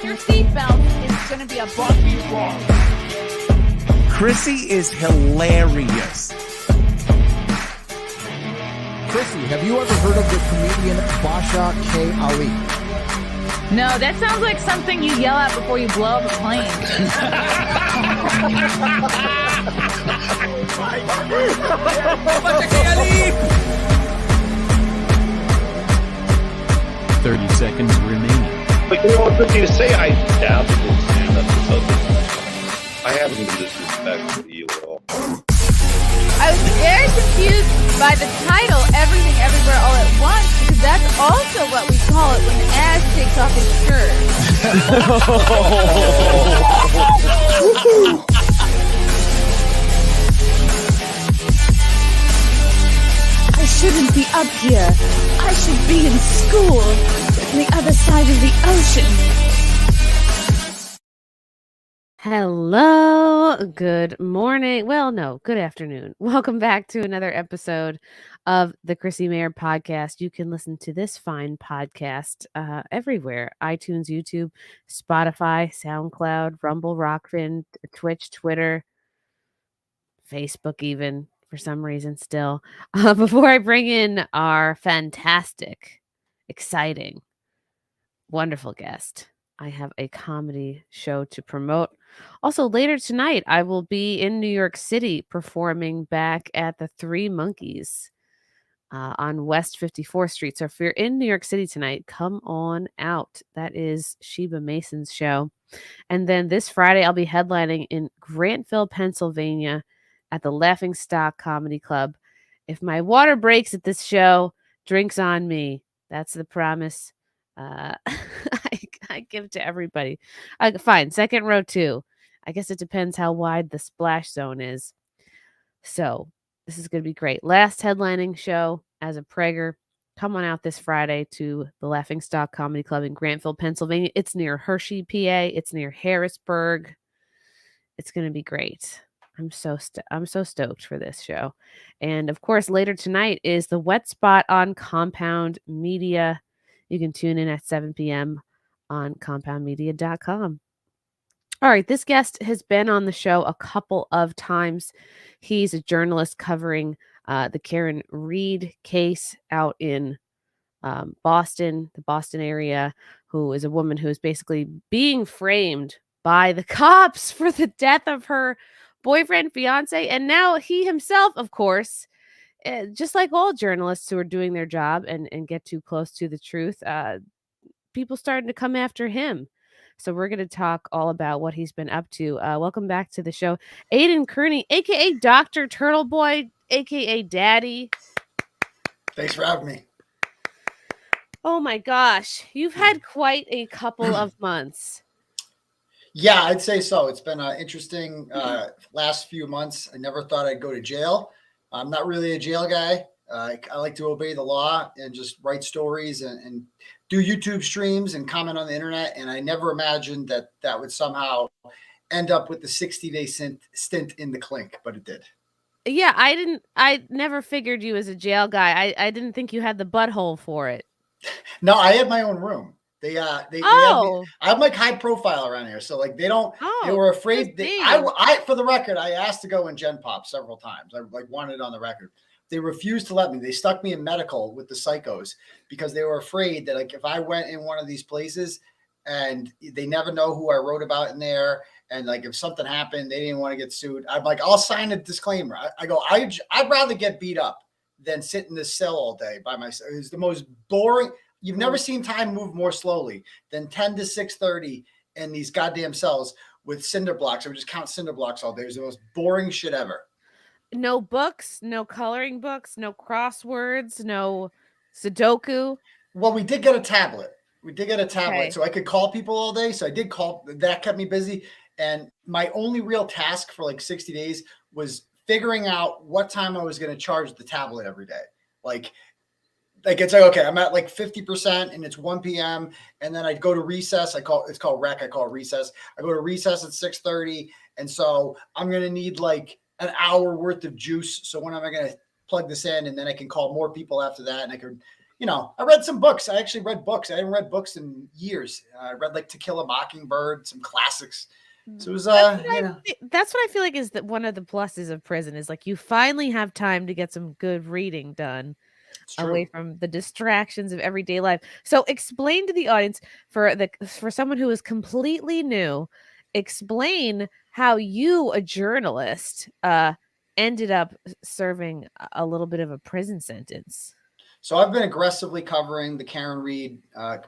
your seatbelt. It's going to be a bumpy ride. Chrissie is hilarious. Chrissie, have you ever heard of the comedian Basha K. Ali? No, that sounds like something you yell at before you blow up a plane. 30 seconds remaining. But you know what, Chrissie, to say I doubt that you'll stand up to something, I haven't been disrespectful to you at all. I was very confused by the title, Everything Everywhere All at Once, because that's also what we call it when Ash takes off his shirt. I shouldn't be up here. I should be in school on the other side of the ocean. Hello, good morning. Well, no, good afternoon. Welcome back to another episode of the Chrissie Mayr podcast. You can listen to this fine podcast everywhere: iTunes, YouTube, Spotify, SoundCloud, Rumble, Rockfin, Twitch, Twitter, Facebook, even for some reason still. Before I bring in our fantastic, exciting, wonderful guest, I have a comedy show to promote. Also, later tonight, I will be in New York City performing back at the Three Monkeys on West 54th Street. So if you're in New York City tonight, come on out. That is Sheba Mason's show. And then this Friday, I'll be headlining in Grantville, Pennsylvania at the Laughing Stock Comedy Club. If my water breaks at this show, drinks on me. That's the promise. I give to everybody. Fine, second row too. I guess it depends how wide the splash zone is. So this is going to be great. Last headlining show as a Prager. Come on out this Friday to the Laughing Stock Comedy Club in Grantville, Pennsylvania. It's near Hershey, PA. It's near Harrisburg. It's going to be great. I'm so stoked for this show. And of course, later tonight is the Wet Spot on Compound Media. You can tune in at 7 p.m. on compoundmedia.com. All right, this guest has been on the show a couple of times. He's a journalist covering the Karen Reed case out in Boston, the Boston area, who is a woman who is basically being framed by the cops for the death of her boyfriend, fiance, and now he himself, of course, just like all journalists who are doing their job and get too close to the truth, people starting to come after him. So we're going to talk all about what he's been up to. Welcome back to the show, Aidan Kearney, a.k.a. Dr. Turtle Boy, a.k.a. Daddy. Thanks for having me. Oh my gosh. You've had quite a couple of months. Yeah, I'd say so. It's been an interesting last few months. I never thought I'd go to jail. I'm not really a jail guy. I like to obey the law and just write stories and do YouTube streams and comment on the internet. And I never imagined that would somehow end up with the 60-day stint in the clink, but it did. Yeah, I never figured you as a jail guy. I didn't think you had the butthole for it. No, I had my own room. They had me, I'm like high profile around here. So like they were afraid I for the record, I asked to go in Gen Pop several times. I like wanted it on the record. They refused to let me. They stuck me in medical with the psychos because they were afraid that like if I went in one of these places and they never know who I wrote about in there, and like if something happened, they didn't want to get sued. I'm like, I'll sign a disclaimer. I'd rather get beat up than sit in this cell all day by myself. It's the most boring. You've never seen time move more slowly than 10 to 6:30 in these goddamn cells with cinder blocks. I would just count cinder blocks all day. It was the most boring shit ever. No books, no coloring books, no crosswords, no Sudoku. Well, we did get a tablet. Okay. So I could call people all day. So I did call. That kept me busy. And my only real task for like 60 days was figuring out what time I was going to charge the tablet every day. Like it's like, okay, I'm at like 50% and it's 1 p.m. And then I'd go to recess. It's called rec. I call it recess. I go to recess at 6:30. And so I'm going to need like an hour worth of juice. So when am I going to plug this in? And then I can call more people after that. And I could, I read some books. I actually read books. I hadn't read books in years. I read like To Kill a Mockingbird, some classics. So it was, that's what I feel like is that one of the pluses of prison is like you finally have time to get some good reading done away from the distractions of everyday life. So explain to the audience for someone who is completely new, explain how you, a journalist, ended up serving a little bit of a prison sentence. So I've been aggressively covering the Karen Read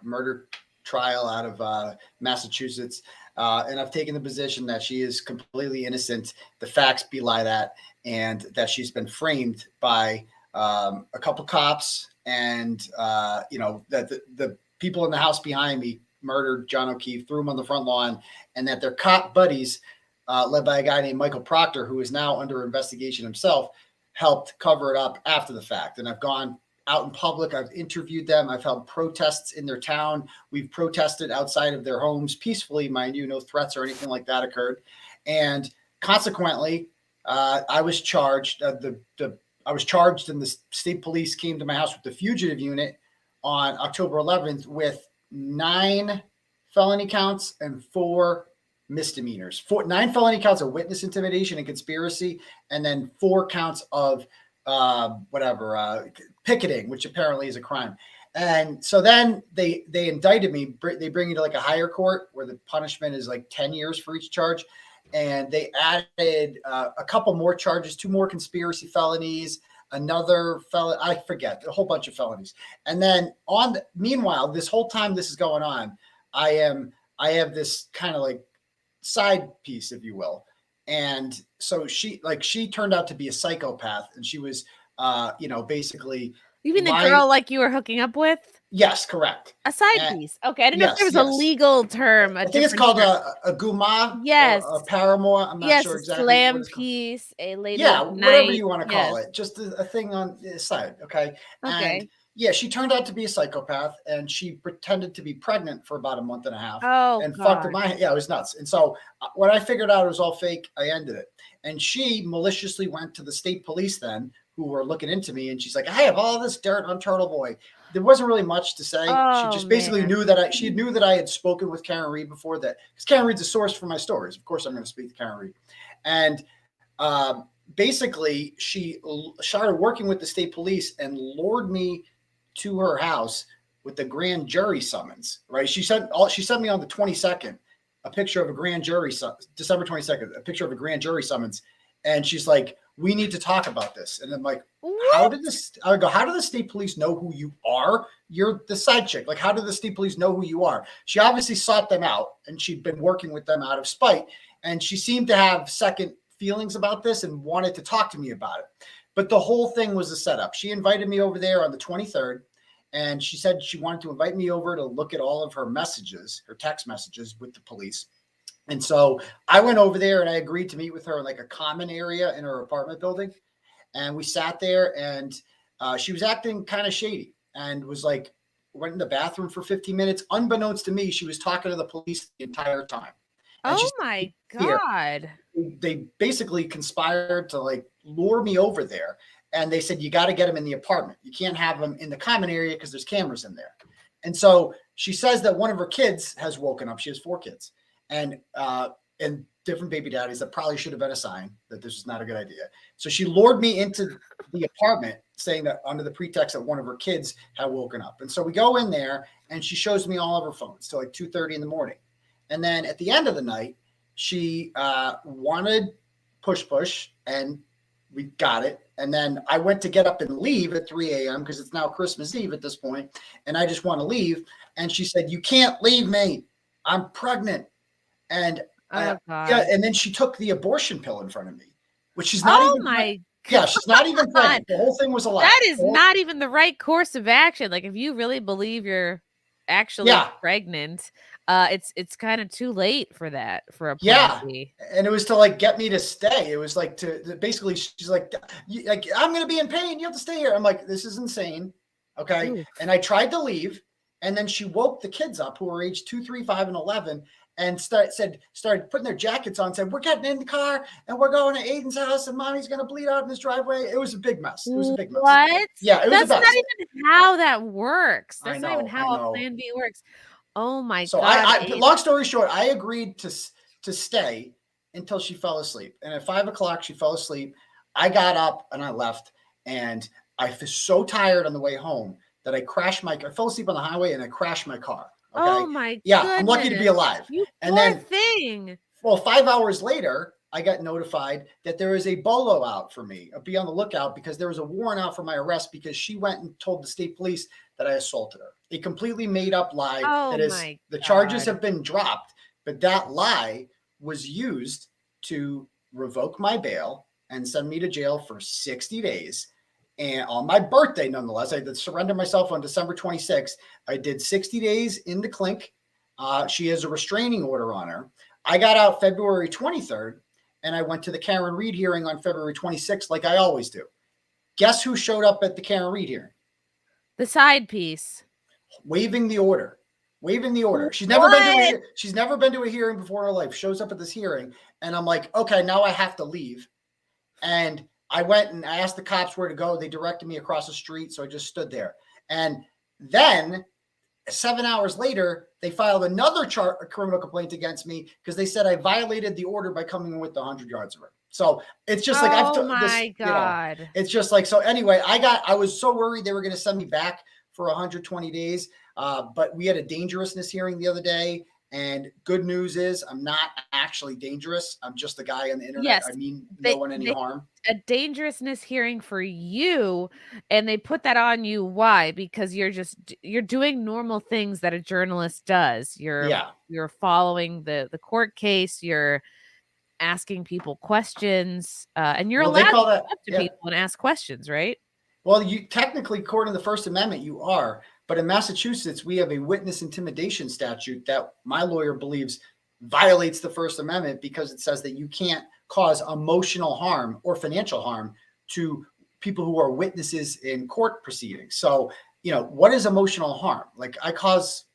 murder trial out of Massachusetts. And I've taken the position that she is completely innocent. The facts belie that, and that she's been framed by a couple cops, and that the people in the house behind me murdered John O'Keefe, threw him on the front lawn, and that their cop buddies, led by a guy named Michael Proctor, who is now under investigation himself, helped cover it up after the fact. And I've gone out in public. I've interviewed them. I've held protests in their town. We've protested outside of their homes peacefully, mind you. No threats or anything like that occurred. And consequently, I was charged. I was charged, and the state police came to my house with the fugitive unit on October 11th with 9 felony counts and 4 misdemeanors. 9 felony counts of witness intimidation and conspiracy, and then 4 counts of picketing, which apparently is a crime. And so then they indicted me. They bring you to like a higher court where the punishment is like 10 years for each charge. And they added a couple more charges, 2 more conspiracy felonies, another felon, I forget, a whole bunch of felonies. And then meanwhile, this whole time this is going on, I have this kind of like side piece, if you will. And so she turned out to be a psychopath, and she was, basically. You mean the girl like you were hooking up with? Yes, correct. A side piece. Okay, I didn't know if there was a legal term. I think it's called a guma. Yes. A paramour. I'm not sure exactly. A slam piece, a lady. Yeah, whatever you want to call it. Just a thing on the side. Okay. Okay. And yeah, she turned out to be a psychopath, and she pretended to be pregnant for about a month and a half. Oh, and fucked it was nuts. And so when I figured out it was all fake, I ended it. And she maliciously went to the state police then, who were looking into me, and she's like, I have all this dirt on Turtle Boy. There wasn't really much to say. She just basically knew that I had spoken with Karen Read before that, because Karen Read's a source for my stories. Of course, I'm going to speak to Karen Read. And basically, she started working with the state police and lured me to her house with the grand jury summons. Right? She sent me on the 22nd a picture of a grand jury, December 22nd, a picture of a grand jury summons, and she's like, we need to talk about this. And I'm like, how did the state police know who you are? You're the side chick. Like, how did the state police know who you are? She obviously sought them out, and she'd been working with them out of spite. And she seemed to have second feelings about this and wanted to talk to me about it. But the whole thing was a setup. She invited me over there on the 23rd, and she said she wanted to invite me over to look at all of her messages, her text messages with the police. And so I went over there, and I agreed to meet with her in like a common area in her apartment building. And we sat there, and she was acting kind of shady, and was like, went in the bathroom for 15 minutes. Unbeknownst to me, she was talking to the police the entire time. And my God. They basically conspired to like lure me over there. And they said, you got to get him in the apartment. You can't have him in the common area because there's cameras in there. And so she says that one of her kids has woken up. She has 4 kids. And different baby daddies that probably should have been a sign that this is not a good idea. So she lured me into the apartment, saying that under the pretext that one of her kids had woken up. And so we go in there, and she shows me all of her phones till like 2:30 in the morning. And then at the end of the night, she wanted push, and we got it. And then I went to get up and leave at 3 a.m. because it's now Christmas Eve at this point, and I just want to leave. And she said, you can't leave me. I'm pregnant. And and then she took the abortion pill in front of me, which she's not she's not even pregnant. The whole thing was a lie. That is not even the right course of action. Like, if you really believe you're actually pregnant, it's kind of too late for that, for a pregnancy. And it was to like get me to stay. It was like to basically, she's like I'm going to be in pain. You have to stay here. I'm like, this is insane. Okay. Oof. And I tried to leave. And then she woke the kids up who were age 2, 3, 5, and 11. and started putting their jackets on, said, we're getting in the car and we're going to Aidan's house and mommy's going to bleed out in this driveway. It was a big mess. It was a big mess. What? Yeah, it was That's not even how that works. That's not even how a plan B works. Oh my God. So long story short, I agreed to stay until she fell asleep. And at 5 o'clock, she fell asleep. I got up and I left, and I was so tired on the way home that I fell asleep on the highway and I crashed my car. Okay? Oh my Yeah, goodness. I'm lucky to be alive. You and poor then thing. Well, 5 hours later, I got notified that there is a bolo out for me. Be on the lookout, because there was a warrant out for my arrest because she went and told the state police that I assaulted her. A completely made up lie. Oh, The charges have been dropped, but that lie was used to revoke my bail and send me to jail for 60 days. And on my birthday, nonetheless, I did surrender myself on December 26th. I did 60 days in the clink. She has a restraining order on her. I got out February 23rd, and I went to the Karen Reed hearing on February 26th, like I always do. Guess who showed up at the Karen Reed hearing? The side piece. Waiving the order. She's never been to a hearing before in her life. Shows up at this hearing, and I'm like, okay, now I have to leave. And I went and I asked the cops where to go. They directed me across the street, so I just stood there. And then 7 hours later, they filed another criminal complaint against me because they said I violated the order by coming in with the 100 yards of her. So it's just like, God. It's just like, so anyway, I was so worried they were going to send me back for 120 days. But we had a dangerousness hearing the other day. And good news is I'm not actually dangerous. I'm just a guy on the internet. Yes, I mean, no one any harm. A dangerousness hearing for you, and they put that on you. Why? Because you're doing normal things that a journalist does. You're following the court case. You're asking people questions, and you're allowed to go up to people and ask questions, right? Well, you technically, according to the First Amendment, you are. But in Massachusetts, we have a witness intimidation statute that my lawyer believes violates the First Amendment because it says that you can't cause emotional harm or financial harm to people who are witnesses in court proceedings. So, what is emotional harm? Like, I cause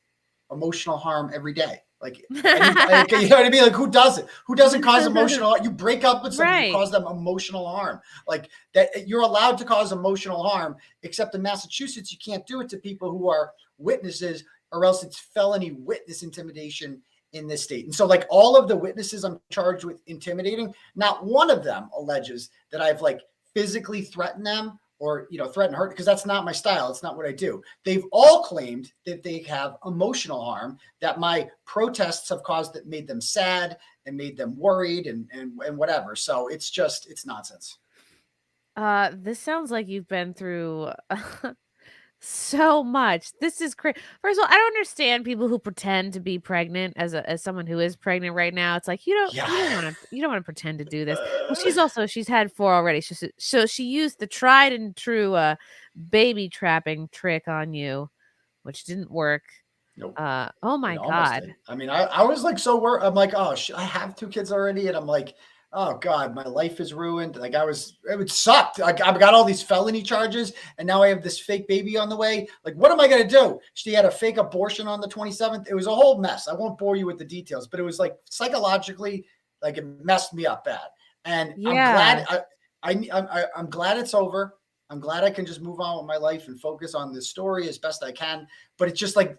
emotional harm every day. Like, you know what I mean? Like, who does it? Who doesn't cause emotional harm? You break up with someone, you cause them emotional harm. Like that, you're allowed to cause emotional harm, except in Massachusetts, you can't do it to people who are witnesses, or else it's felony witness intimidation in this state. And so, like, all of the witnesses I'm charged with intimidating, not one of them alleges that I've like physically threatened them or, threaten hurt, because that's not my style. It's not what I do. They've all claimed that they have emotional harm, that my protests have that made them sad and made them worried and whatever. So it's nonsense. This sounds like you've been through so much. This is crazy. First of all, I don't understand people who pretend to be pregnant as someone who is pregnant right now. It's like, you don't want to pretend to do this. Well, she's had 4 already. So she used the tried and true baby trapping trick on you, which didn't work. Nope. Oh my God. I mean, I was like, so worried. I'm like, oh, I have 2 kids already. And I'm like, oh God, my life is ruined. Like it sucked. I've got all these felony charges, and now I have this fake baby on the way. Like, what am I going to do? She had a fake abortion on the 27th. It was a whole mess. I won't bore you with the details, but it was like psychologically, like, it messed me up bad. And I'm glad I'm glad it's over. I'm glad I can just move on with my life and focus on this story as best I can. But it's just like,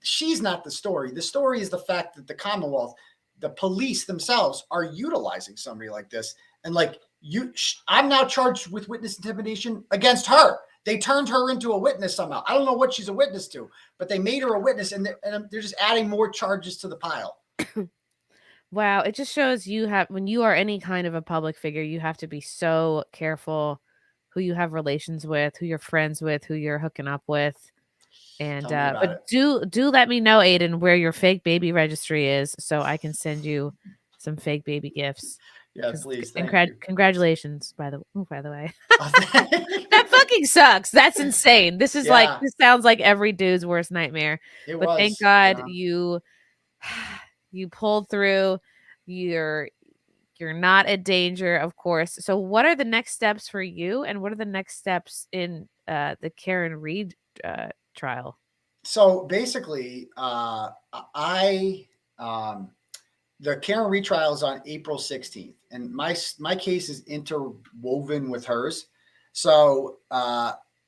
she's not the story. The story is the fact that the Commonwealth, the police themselves, are utilizing somebody like this. And like, I'm now charged with witness intimidation against her. They turned her into a witness somehow. I don't know what she's a witness to, but they made her a witness, and they're just adding more charges to the pile. Wow. It just shows when you are any kind of a public figure, you have to be so careful who you have relations with, who you're friends with, who you're hooking up with. And but do let me know, Aidan, where your fake baby registry is, so I can send you some fake baby gifts. Yeah, please. Congratulations, by the way. That fucking sucks. That's insane. This is this sounds like every dude's worst nightmare. Thank God you pulled through. You're not a danger, of course. So what are the next steps for you, and what are the next steps in the Karen Reed trial? So basically, I the Karen Reed trial is on April 16th, and my case is interwoven with hers. So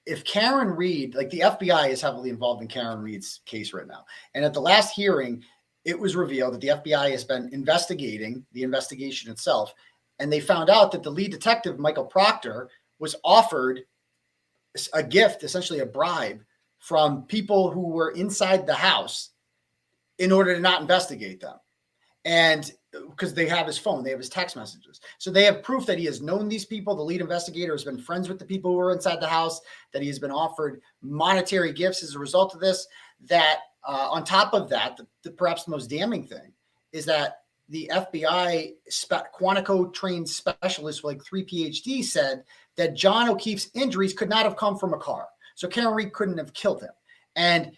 if Karen Reed, like the FBI is heavily involved in Karen Reed's case right now, and at the last hearing, it was revealed that the FBI has been investigating the investigation itself, and they found out that the lead detective, Michael Proctor, was offered a gift, essentially a bribe, from people who were inside the house in order to not investigate them. And because they have his phone, they have his text messages. So they have proof that he has known these people. The lead investigator has been friends with the people who were inside the house, that he has been offered monetary gifts as a result of this. That on top of that, perhaps the most damning thing is that the FBI Quantico trained specialist with like 3 PhDs said that John O'Keefe's injuries could not have come from a car. So Karen Reed couldn't have killed him. And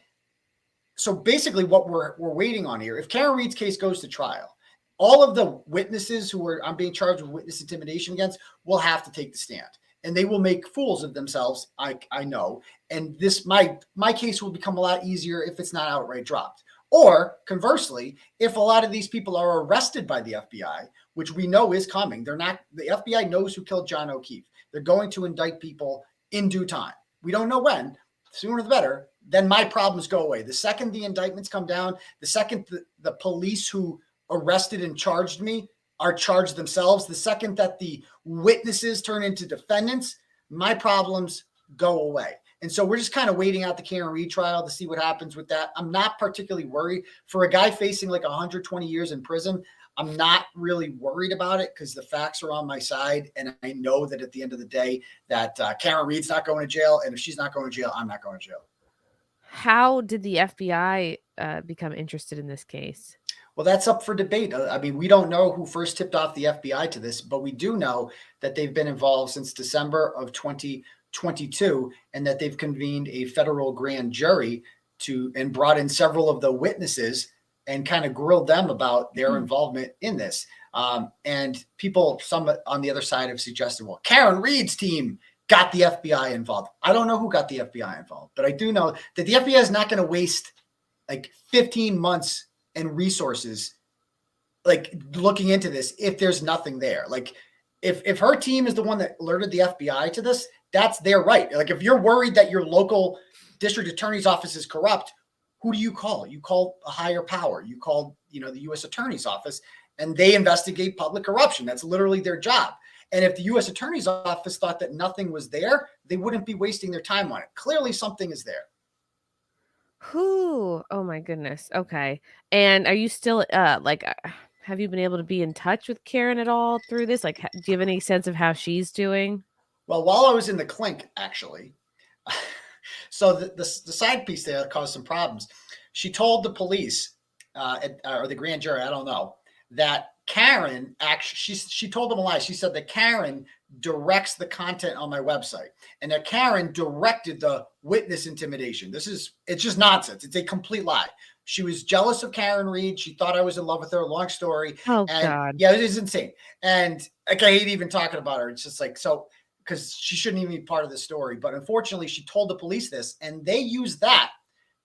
so basically what we're waiting on here, if Karen Reed's case goes to trial, all of the witnesses I'm being charged with witness intimidation against will have to take the stand, and they will make fools of themselves. I know. And this, my case will become a lot easier if it's not outright dropped. Or conversely, if a lot of these people are arrested by the FBI, which we know is coming, the FBI knows who killed John O'Keefe. They're going to indict people in due time. We don't know when, sooner the better. Then my problems go away. The second the indictments come down, the second the police who arrested and charged me are charged themselves, the second that the witnesses turn into defendants, my problems go away. And so we're just kind of waiting out the Karen Reed trial to see what happens with that. I'm not particularly worried. For a guy facing like 120 years in prison, I'm not really worried about it because the facts are on my side. And I know that at the end of the day that Karen Reed's not going to jail. And if she's not going to jail, I'm not going to jail. How did the FBI become interested in this case? Well, that's up for debate. I mean, we don't know who first tipped off the FBI to this, but we do know that they've been involved since December of 2022 and that they've convened a federal grand jury and brought in several of the witnesses and kind of grilled them about their involvement in this. And some on the other side have suggested, well, Karen Reed's team got the FBI involved. I don't know who got the FBI involved, but I do know that the FBI is not going to waste like 15 months and resources like looking into this if there's nothing there. Like if her team is the one that alerted the FBI to this, that's their right. Like if you're worried that your local district attorney's office is corrupt, who do you call? You call a higher power. You call, the U.S. Attorney's Office, and they investigate public corruption. That's literally their job. And if the U.S. Attorney's Office thought that nothing was there, they wouldn't be wasting their time on it. Clearly something is there. Oh my goodness. Okay. And are you still have you been able to be in touch with Karen at all through this? Like, do you have any sense of how she's doing? Well, while I was in the clink, actually, so the side piece there caused some problems. She told the police or the grand jury, I don't know, that Karen actually, she told them a lie. She said that Karen directs the content on my website and that Karen directed the witness intimidation. It's just nonsense. It's a complete lie. She was jealous of Karen Reed. She thought I was in love with her. Long story. Oh, God. Yeah, it is insane. And like, I hate even talking about her. It's just like, so, because she shouldn't even be part of the story. But unfortunately, she told the police this, and they used that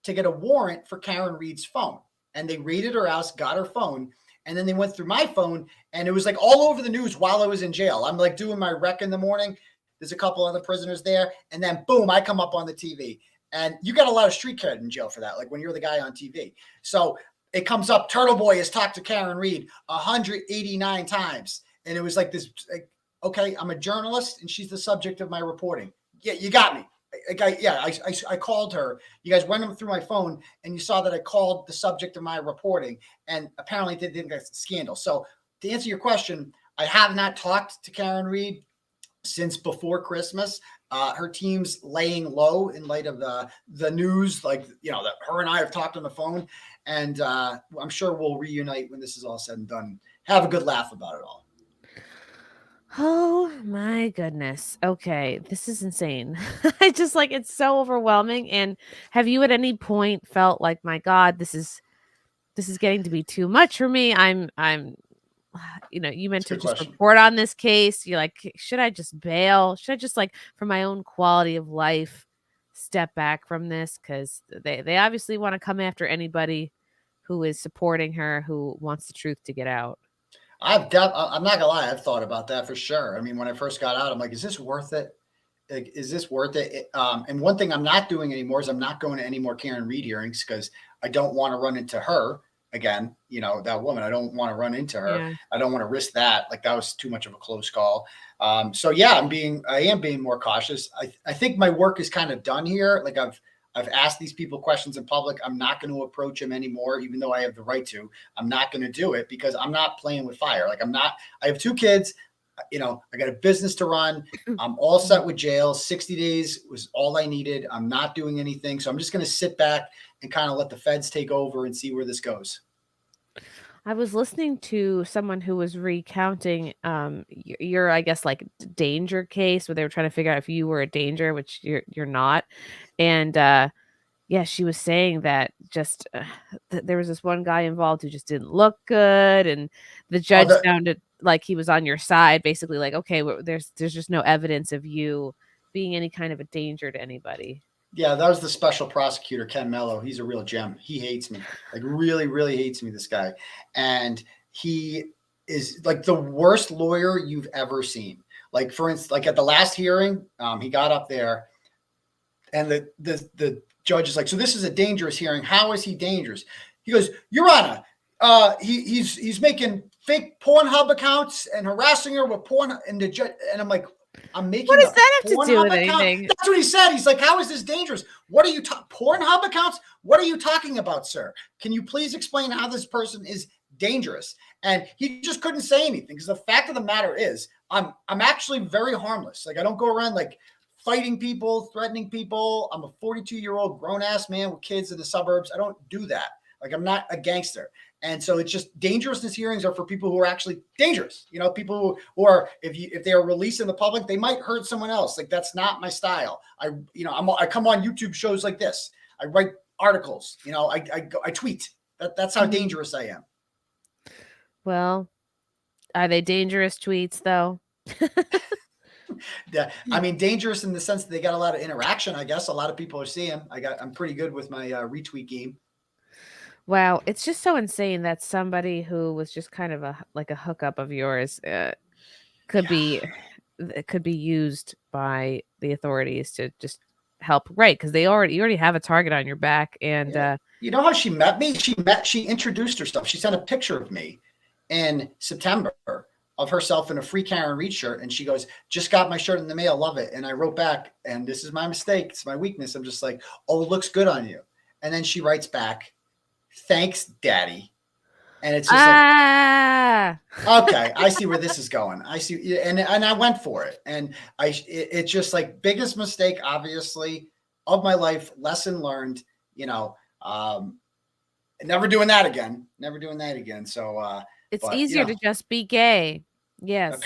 to get a warrant for Karen Reed's phone. And they raided her house, got her phone, and then they went through my phone, and it was like all over the news while I was in jail. I'm like doing my rec in the morning. There's a couple other prisoners there, and then boom, I come up on the TV. And you got a lot of street cred in jail for that, like when you're the guy on TV. So it comes up, Turtle Boy has talked to Karen Reed 189 times. And it was like this, like, okay, I'm a journalist, and she's the subject of my reporting. Yeah, you got me. I called her. You guys went through my phone, and you saw that I called the subject of my reporting, and apparently they didn't get a scandal. So to answer your question, I have not talked to Karen Reed since before Christmas. Her team's laying low in light of the news, like, that her and I have talked on the phone, and I'm sure we'll reunite when this is all said and done. Have a good laugh about it all. Oh my goodness. Okay. This is insane. I just it's so overwhelming. And have you at any point felt like, my God, this is getting to be too much for me? I'm you meant to just report on this case. You're like, should I just bail? Should I just for my own quality of life, step back from this? Because they obviously want to come after anybody who is supporting her, who wants the truth to get out? I'm not gonna lie, I've thought about that for sure. I mean, when I first got out, I'm like, is this worth it? Like, is this worth it? And one thing I'm not doing anymore is I'm not going to any more Karen Reed hearings because I don't want to run into her again. You know, that woman, I don't want to run into her. Yeah. I don't want to risk that. Like, that was too much of a close call. So yeah, I am being more cautious. I think my work is kind of done here. Like, I've asked these people questions in public. I'm not going to approach them anymore, even though I have the right to. I'm not going to do it because I'm not playing with fire. Like, I have 2 kids. You know, I got a business to run. I'm all set with jail. 60 days was all I needed. I'm not doing anything. So I'm just going to sit back and kind of let the feds take over and see where this goes. I was listening to someone who was recounting your, I guess, like danger case where they were trying to figure out if you were a danger, which you're not. And yeah, she was saying that just there was this one guy involved who just didn't look good, and the judge sounded like he was on your side, basically like, okay, there's just no evidence of you being any kind of a danger to anybody. Yeah, that was the special prosecutor, Ken Mello. He's a real gem. He hates me, like really, really hates me, this guy. And he is like the worst lawyer you've ever seen. Like, for instance, like at the last hearing, he got up there and the judge is like, so this is a dangerous hearing. How is he dangerous? He goes, Your Honor, he's making fake Pornhub accounts and harassing her with porn. And the judge, and I'm like, I'm making. What does that have to do with anything? That's what he said. He's like, how is this dangerous? What are you Pornhub accounts? What are you talking about, sir? Can you please explain how this person is dangerous? And he just couldn't say anything because the fact of the matter is, I'm actually very harmless. Like, I don't go around like fighting people, threatening people. I'm a 42-year-old grown ass man with kids in the suburbs. I don't do that. Like, I'm not a gangster. And so it's just dangerousness hearings are for people who are actually dangerous. You know, people who are, if they are released in the public, they might hurt someone else. Like, that's not my style. I come on YouTube shows like this. I write articles. You know, I tweet. That's how dangerous I am. Well, are they dangerous tweets though? Yeah, I mean, dangerous in the sense that they got a lot of interaction. I guess a lot of people are seeing. I'm pretty good with my retweet game. Wow, it's just so insane that somebody who was just kind of a hookup of yours could be used by the authorities to just help, right? Because you already have a target on your back, and you know how she met me? She introduced herself. She sent a picture of me in September of herself in a free Karen Reed shirt, and she goes, "Just got my shirt in the mail, love it." And I wrote back, and this is my mistake. It's my weakness. I'm just like, "Oh, it looks good on you." And then she writes back, "Thanks, Daddy." And it's just like, okay, I see where this is going. I see. And I went for it. And it's just like biggest mistake, obviously, of my life. Lesson learned, you know, never doing that again. Never doing that again. So it's easier to just be gay. Yes.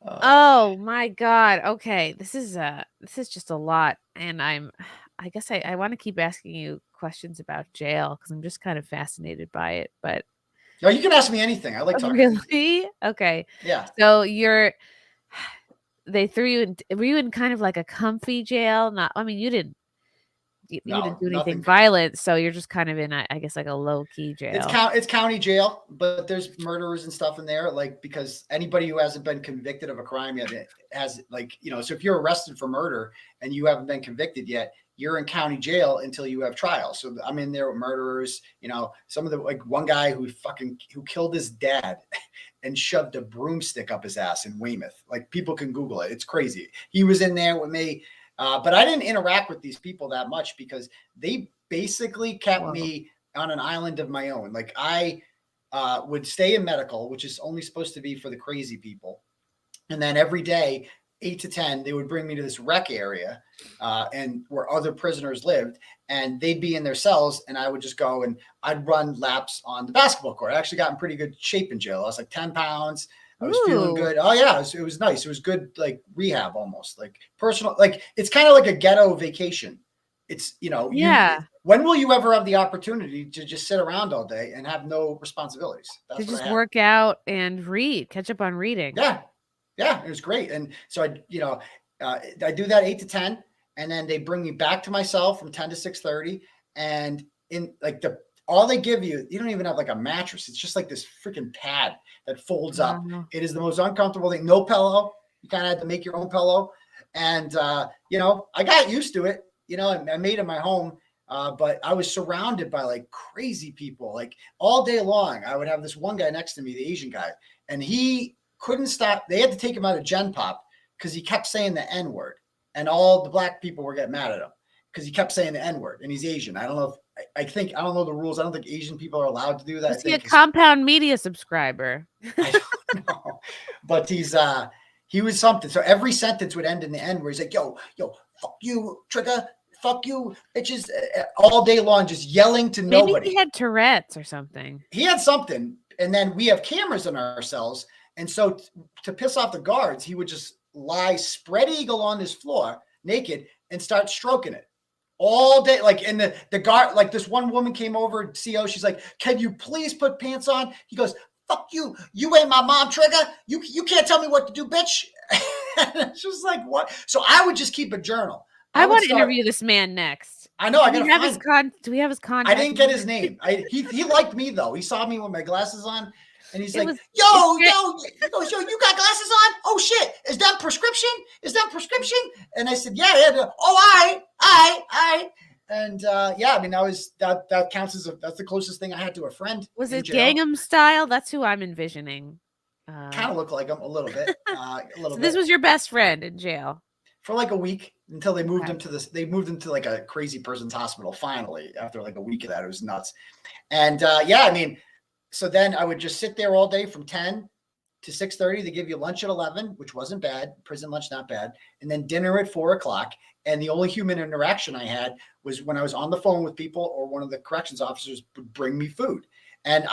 Oh my God. Okay. This is just a lot. And I guess I want to keep asking you questions about jail because I'm just kind of fascinated by it. But no, you can ask me anything. I like talking. Really? Okay. Yeah. So they threw you in. Were you in kind of like a comfy jail? Not. I mean, you didn't do anything violent, so you're just kind of in, I guess, like a low key jail. It's county jail, but there's murderers and stuff in there. Like, because anybody who hasn't been convicted of a crime yet has, like, you know, so if you're arrested for murder and you haven't been convicted yet, you're in county jail until you have trial. So I'm in there with murderers, you know, some of the, like one guy who killed his dad and shoved a broomstick up his ass in Weymouth. Like, people can Google it. It's crazy. He was in there with me. But I didn't interact with these people that much because they basically kept me on an island of my own. Like, I would stay in medical, which is only supposed to be for the crazy people. And then every day, 8 to 10, they would bring me to this rec area and where other prisoners lived, and they'd be in their cells, and I would just go and I'd run laps on the basketball court. I actually got in pretty good shape in jail. I was like 10 pounds. I was feeling good. Oh yeah, it was nice. It was good, like rehab almost, like personal. Like, it's kind of like a ghetto vacation. It's, you know, when will you ever have the opportunity to just sit around all day and have no responsibilities? To just work out and read, catch up on reading. Yeah, it was great. And so I do that 8 to 10, and then they bring me back to my cell from 10 to 6:30. and in like all they give you, you don't even have like a mattress. It's just like this freaking pad that folds up. It is the most uncomfortable thing. No pillow. You kind of had to make your own pillow. And, you know, I got used to it. You know, I made it my home. But I was surrounded by like crazy people, like all day long. I would have this one guy next to me, the Asian guy, and he couldn't stop. They had to take him out of Gen Pop because he kept saying the N-word, and all the black people were getting mad at him because he kept saying the N-word, and he's Asian. I don't know if I don't know the rules. I don't think Asian people are allowed to do that. Is he a Compound Media subscriber? I don't know, but he was something. So every sentence would end in the N where he's like, yo, fuck you, Trigger, fuck you, bitches, all day long, just yelling to nobody. Maybe he had Tourette's or something. He had something. And then we have cameras on our cells. And so to piss off the guards, he would just lie spread eagle on his floor naked and start stroking it all day. Like, and the guard, like this one woman came over, CO, she's like, can you please put pants on? He goes, fuck you. You ain't my mom, Trigger. You can't tell me what to do, bitch. It's just like, what? So I would just keep a journal. I want to interview this man next. I know. Do we have his contact? I didn't get his name. He liked me though. He saw me with my glasses on, and he's like, yo, he goes, yo, you got glasses on? Oh shit, is that prescription? And I said, yeah. Oh, I. And yeah, I mean, that counts as that's the closest thing I had to a friend. Was it Gangnam Style? That's who I'm envisioning. Kind of look like him a little bit. So this was your best friend in jail for like a week until they moved him to they moved him to like a crazy person's hospital. Finally, after like a week of that, it was nuts. And yeah, I mean, so then I would just sit there all day from 10 to 6:30. They give you lunch at 11, which wasn't bad. Prison lunch, not bad. And then dinner at 4 o'clock. And the only human interaction I had was when I was on the phone with people or one of the corrections officers would bring me food. And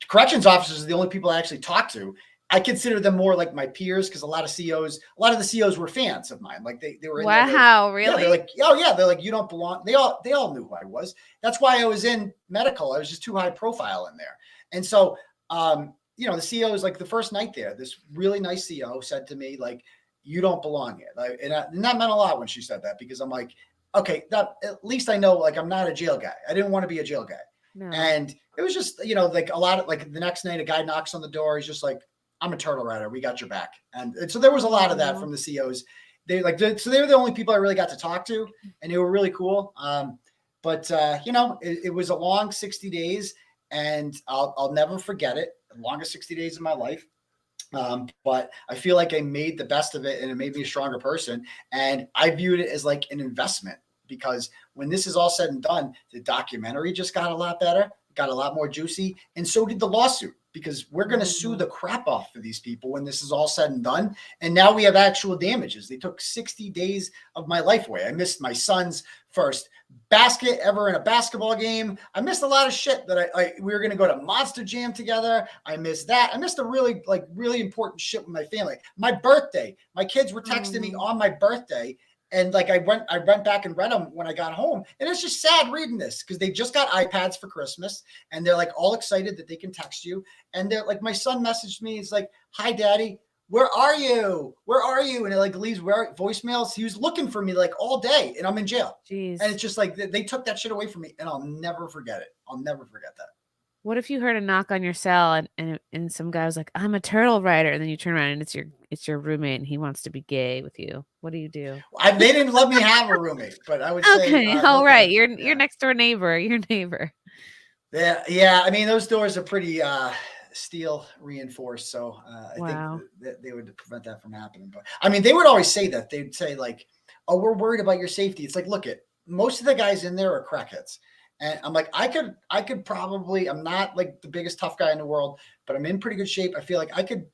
corrections officers are the only people I actually talk to. I consider them more like my peers because a lot of the COs were fans of mine. Like they were. Wow, really? Yeah, they're like, oh yeah, they're like, you don't belong. They all knew who I was. That's why I was in medical. I was just too high profile in there. And so, you know, the COs, like the first night there, this really nice CO said to me, like, you don't belong here. Like, and that meant a lot when she said that because I'm like, okay, at least I know, like, I'm not a jail guy. I didn't want to be a jail guy. No. And it was just, you know, like a lot of like the next night, a guy knocks on the door. He's just like, I'm a turtle rider. We got your back. And so there was a lot of that from the COs. They were the only people I really got to talk to, and they were really cool. But you know, it was a long 60 days, and I'll never forget it. The longest 60 days of my life. But I feel like I made the best of it, and it made me a stronger person. And I viewed it as like an investment because when this is all said and done, the documentary just got a lot better, got a lot more juicy, and so did the lawsuit. Because we're going to sue the crap off of these people when this is all said and done. And now we have actual damages. They took 60 days of my life away. I missed my son's first basket ever in a basketball game. I missed a lot of shit that we were going to go to Monster Jam together. I missed that. I missed a really important shit with my family. My birthday, my kids were texting me on my birthday. And like I went back and read them when I got home, and it's just sad reading this because they just got iPads for Christmas, and they're like all excited that they can text you. And they're like, my son messaged me, he's like, "Hi, Daddy, where are you? Where are you?" And it like leaves voicemails. He was looking for me like all day, and I'm in jail. Jeez. And it's just like they took that shit away from me, and I'll never forget it. I'll never forget that. What if you heard a knock on your cell and some guy was like, "I'm a turtle rider," and then you turn around and it's your roommate and he wants to be gay with you? What do you do? They didn't let me have a roommate, but I would say, okay, all right, your next door neighbor, your neighbor. Yeah. I mean, those doors are pretty steel reinforced, so I think that they would prevent that from happening. But I mean, they would always say that. They'd say like, "Oh, we're worried about your safety." It's like, look, most of the guys in there are crackheads. And I'm like, I could probably, I'm not like the biggest tough guy in the world, but I'm in pretty good shape. I feel like I could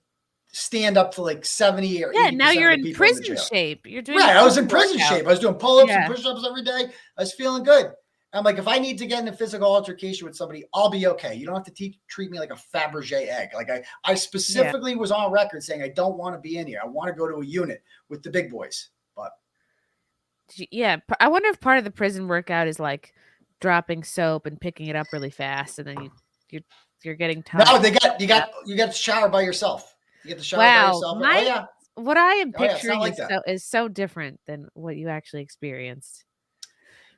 stand up to like 70 or 80%. Yeah, now you're in prison shape. You're doing right. I was in prison shape. I was doing pull-ups and push-ups every day. I was feeling good. I'm like, if I need to get in a physical altercation with somebody, I'll be okay. You don't have to treat me like a Fabergé egg. Like I specifically was on record saying I don't want to be in here. I want to go to a unit with the big boys. But yeah, I wonder if part of the prison workout is like dropping soap and picking it up really fast, and then you're getting tired. No, you got to shower by yourself. You get to shower by yourself. What I am picturing is so different than what you actually experienced.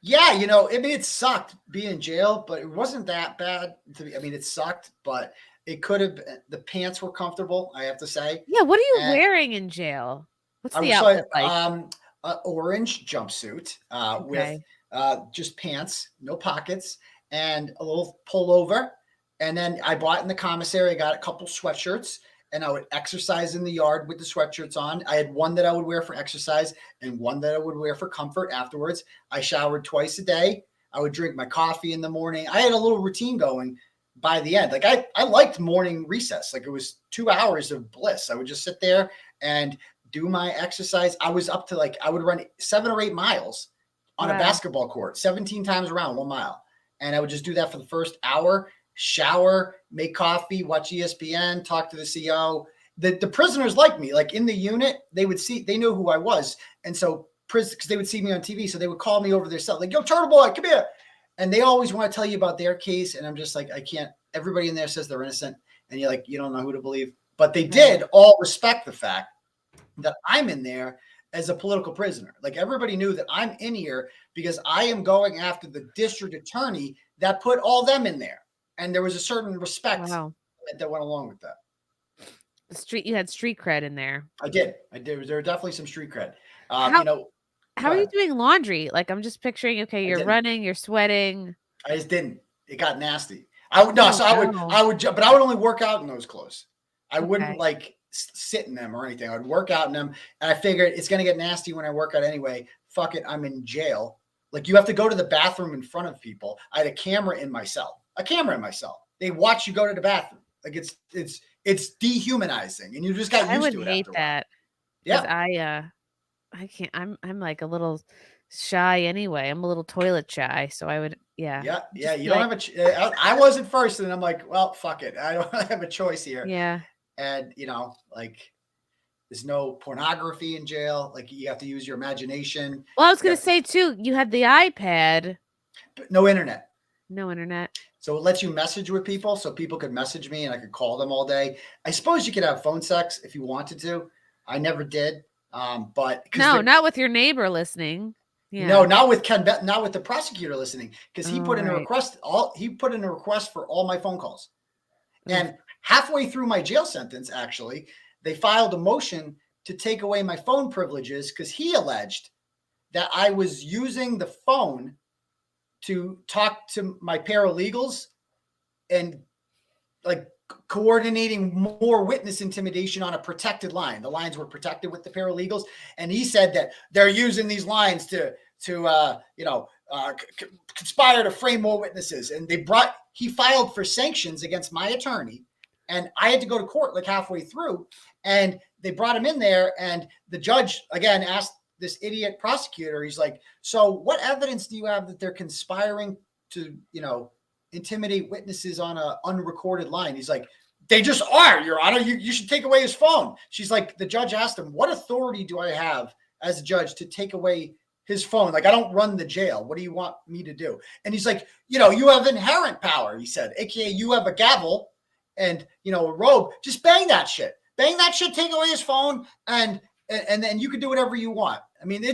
Yeah, you know, I mean, it sucked being in jail, but it wasn't that bad. I mean, it sucked, but it could have. The pants were comfortable, I have to say. Yeah, what are you wearing in jail? What's the outfit like? An orange jumpsuit with just pants, no pockets, and a little pullover. And then I bought in the commissary. I got a couple sweatshirts, and I would exercise in the yard with the sweatshirts on. I had one that I would wear for exercise and one that I would wear for comfort afterwards. I showered twice a day. I would drink my coffee in the morning. I had a little routine going by the end. Like I liked morning recess. Like it was 2 hours of bliss. I would just sit there and do my exercise. I was up to I would run 7 or 8 miles on a basketball court, 17 times around 1 mile. And I would just do that for the first hour, shower, make coffee, watch ESPN, talk to the CO. The prisoners liked me. Like in the unit, they knew who I was. And so because they would see me on TV, so they would call me over their cell, like, yo, Turtle Boy, come here. And they always want to tell you about their case. And I'm just like, I can't. Everybody in there says they're innocent. And you're like, you don't know who to believe. But they did all respect the fact that I'm in there as a political prisoner. Like everybody knew that I'm in here because I am going after the district attorney that put all them in there. And there was a certain respect that went along with that. You had street cred in there. I did. There were definitely some street cred. How are you doing laundry? Like I'm just picturing, okay, you're running, you're sweating. I just didn't. It got nasty. I would, but I would only work out in those clothes. I wouldn't sit in them or anything. I would work out in them. And I figured it's going to get nasty when I work out anyway. Fuck it. I'm in jail. Like you have to go to the bathroom in front of people. I had a camera in my cell. They watch you go to the bathroom. Like it's dehumanizing, and you just got used to it. I would hate that. Yeah. I can't. I'm like a little shy anyway. I'm a little toilet shy, so I would. Yeah. You don't have I wasn't first, and I'm like, well, fuck it. I don't have a choice here. Yeah. And there's no pornography in jail. Like you have to use your imagination. Well, I was gonna say too. You had the iPad. But no internet. No internet. So it lets you message with people, so people could message me and I could call them all day. I suppose you could have phone sex if you wanted to. I never did. But not with your neighbor listening. Yeah. No, not with not with the prosecutor listening, because he put in a request. He put in a request for all my phone calls. And halfway through my jail sentence, actually, they filed a motion to take away my phone privileges because he alleged that I was using the phone to talk to my paralegals and coordinating more witness intimidation on a protected line. The lines were protected with the paralegals. And he said that they're using these lines to conspire to frame more witnesses. And he filed for sanctions against my attorney. And I had to go to court halfway through, and they brought him in there. And the judge again asked this idiot prosecutor, he's like, so what evidence do you have that they're conspiring to, intimidate witnesses on a unrecorded line? He's like, they just are, Your Honor. You should take away his phone. She's like, the judge asked him, what authority do I have as a judge to take away his phone? Like, I don't run the jail. What do you want me to do? And he's like, you have inherent power, he said, AKA you have a gavel and, a robe. Just bang that shit. Take away his phone. And then you can do whatever you want. I mean,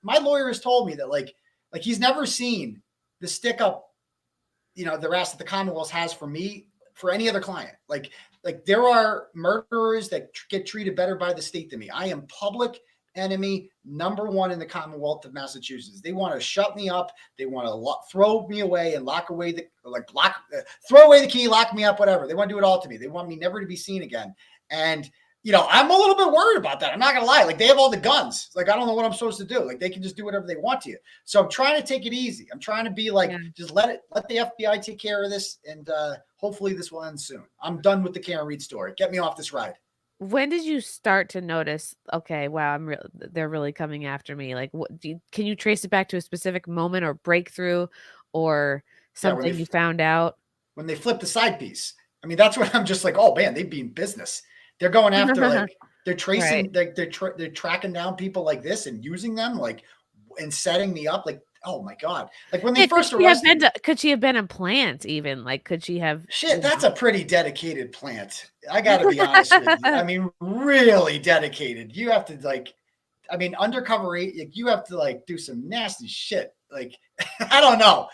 my lawyer has told me that he's never seen the stick up, the rest that the Commonwealth has for me, for any other client. Like there are murderers that get treated better by the state than me. I am public enemy #1 in the Commonwealth of Massachusetts. They want to shut me up. They want to throw me away and throw away the key, lock me up, whatever. They want to do it all to me. They want me never to be seen again. And I'm a little bit worried about that. I'm not going to lie. They have all the guns. I don't know what I'm supposed to do. They can just do whatever they want to you. So I'm trying to take it easy. I'm trying to be just let the FBI take care of this. And hopefully this will end soon. I'm done with the Karen Reed story. Get me off this ride. When did you start to notice, okay, wow, they're really coming after me? Can you trace it back to a specific moment or breakthrough or something you found out? When they flipped the side piece. I mean, that's when I'm just oh man, they be in business. They're going after they're tracing, they're tracking down people like this and using them and setting me up. Oh my God. When they first arrested me, could she have been a plant even? Could she have? Shit, that's a pretty dedicated plant. I got to be honest with you. I mean, really dedicated. You have to undercover, you have to do some nasty shit like, I don't know.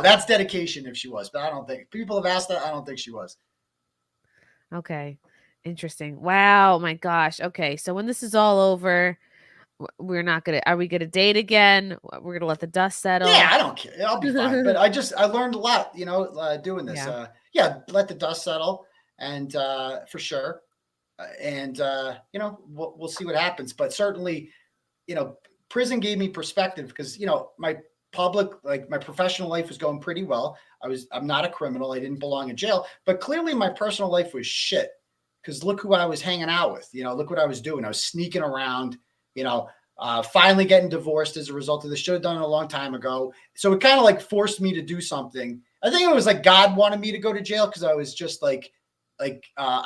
That's dedication if she was, but I don't think people have asked that. I don't think she was. Okay. Interesting. Wow. My gosh. Okay. So when this is all over, are we going to date again? We're going to let the dust settle. Yeah, I don't care. I'll be fine. But I learned a lot, doing this. Yeah. Let the dust settle and for sure. And we'll see what happens. But certainly, prison gave me perspective because, my my professional life was going pretty well. I'm not a criminal. I didn't belong in jail, but clearly my personal life was shit because look who I was hanging out with, look what I was doing. I was sneaking around, finally getting divorced as a result of this. Should have done it a long time ago. So it kind of like forced me to do something. I think it was like God wanted me to go to jail because I was just I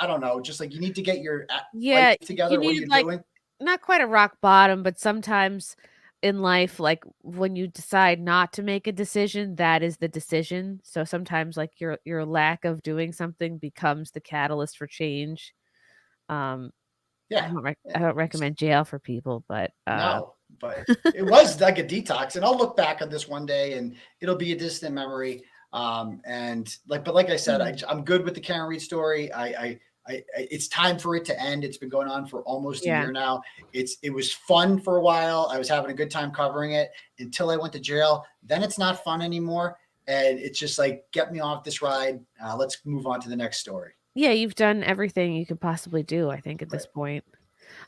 don't know, just like you need to get your life together. What are you doing? Not quite a rock bottom, but sometimes in life, like when you decide not to make a decision, that is the decision. So sometimes like your lack of doing something becomes the catalyst for change. I don't recommend jail for people, but no, but it was like a detox. And I'll look back on this one day and it'll be a distant memory. But like I said, I'm good with the Karen Read story. It's time for it to end. It's been going on for almost a year now. It was fun for a while. I was having a good time covering it until I went to jail. Then it's not fun anymore. And it's just like, get me off this ride. Let's move on to the next story. Yeah, you've done everything you could possibly do, I think, at this point.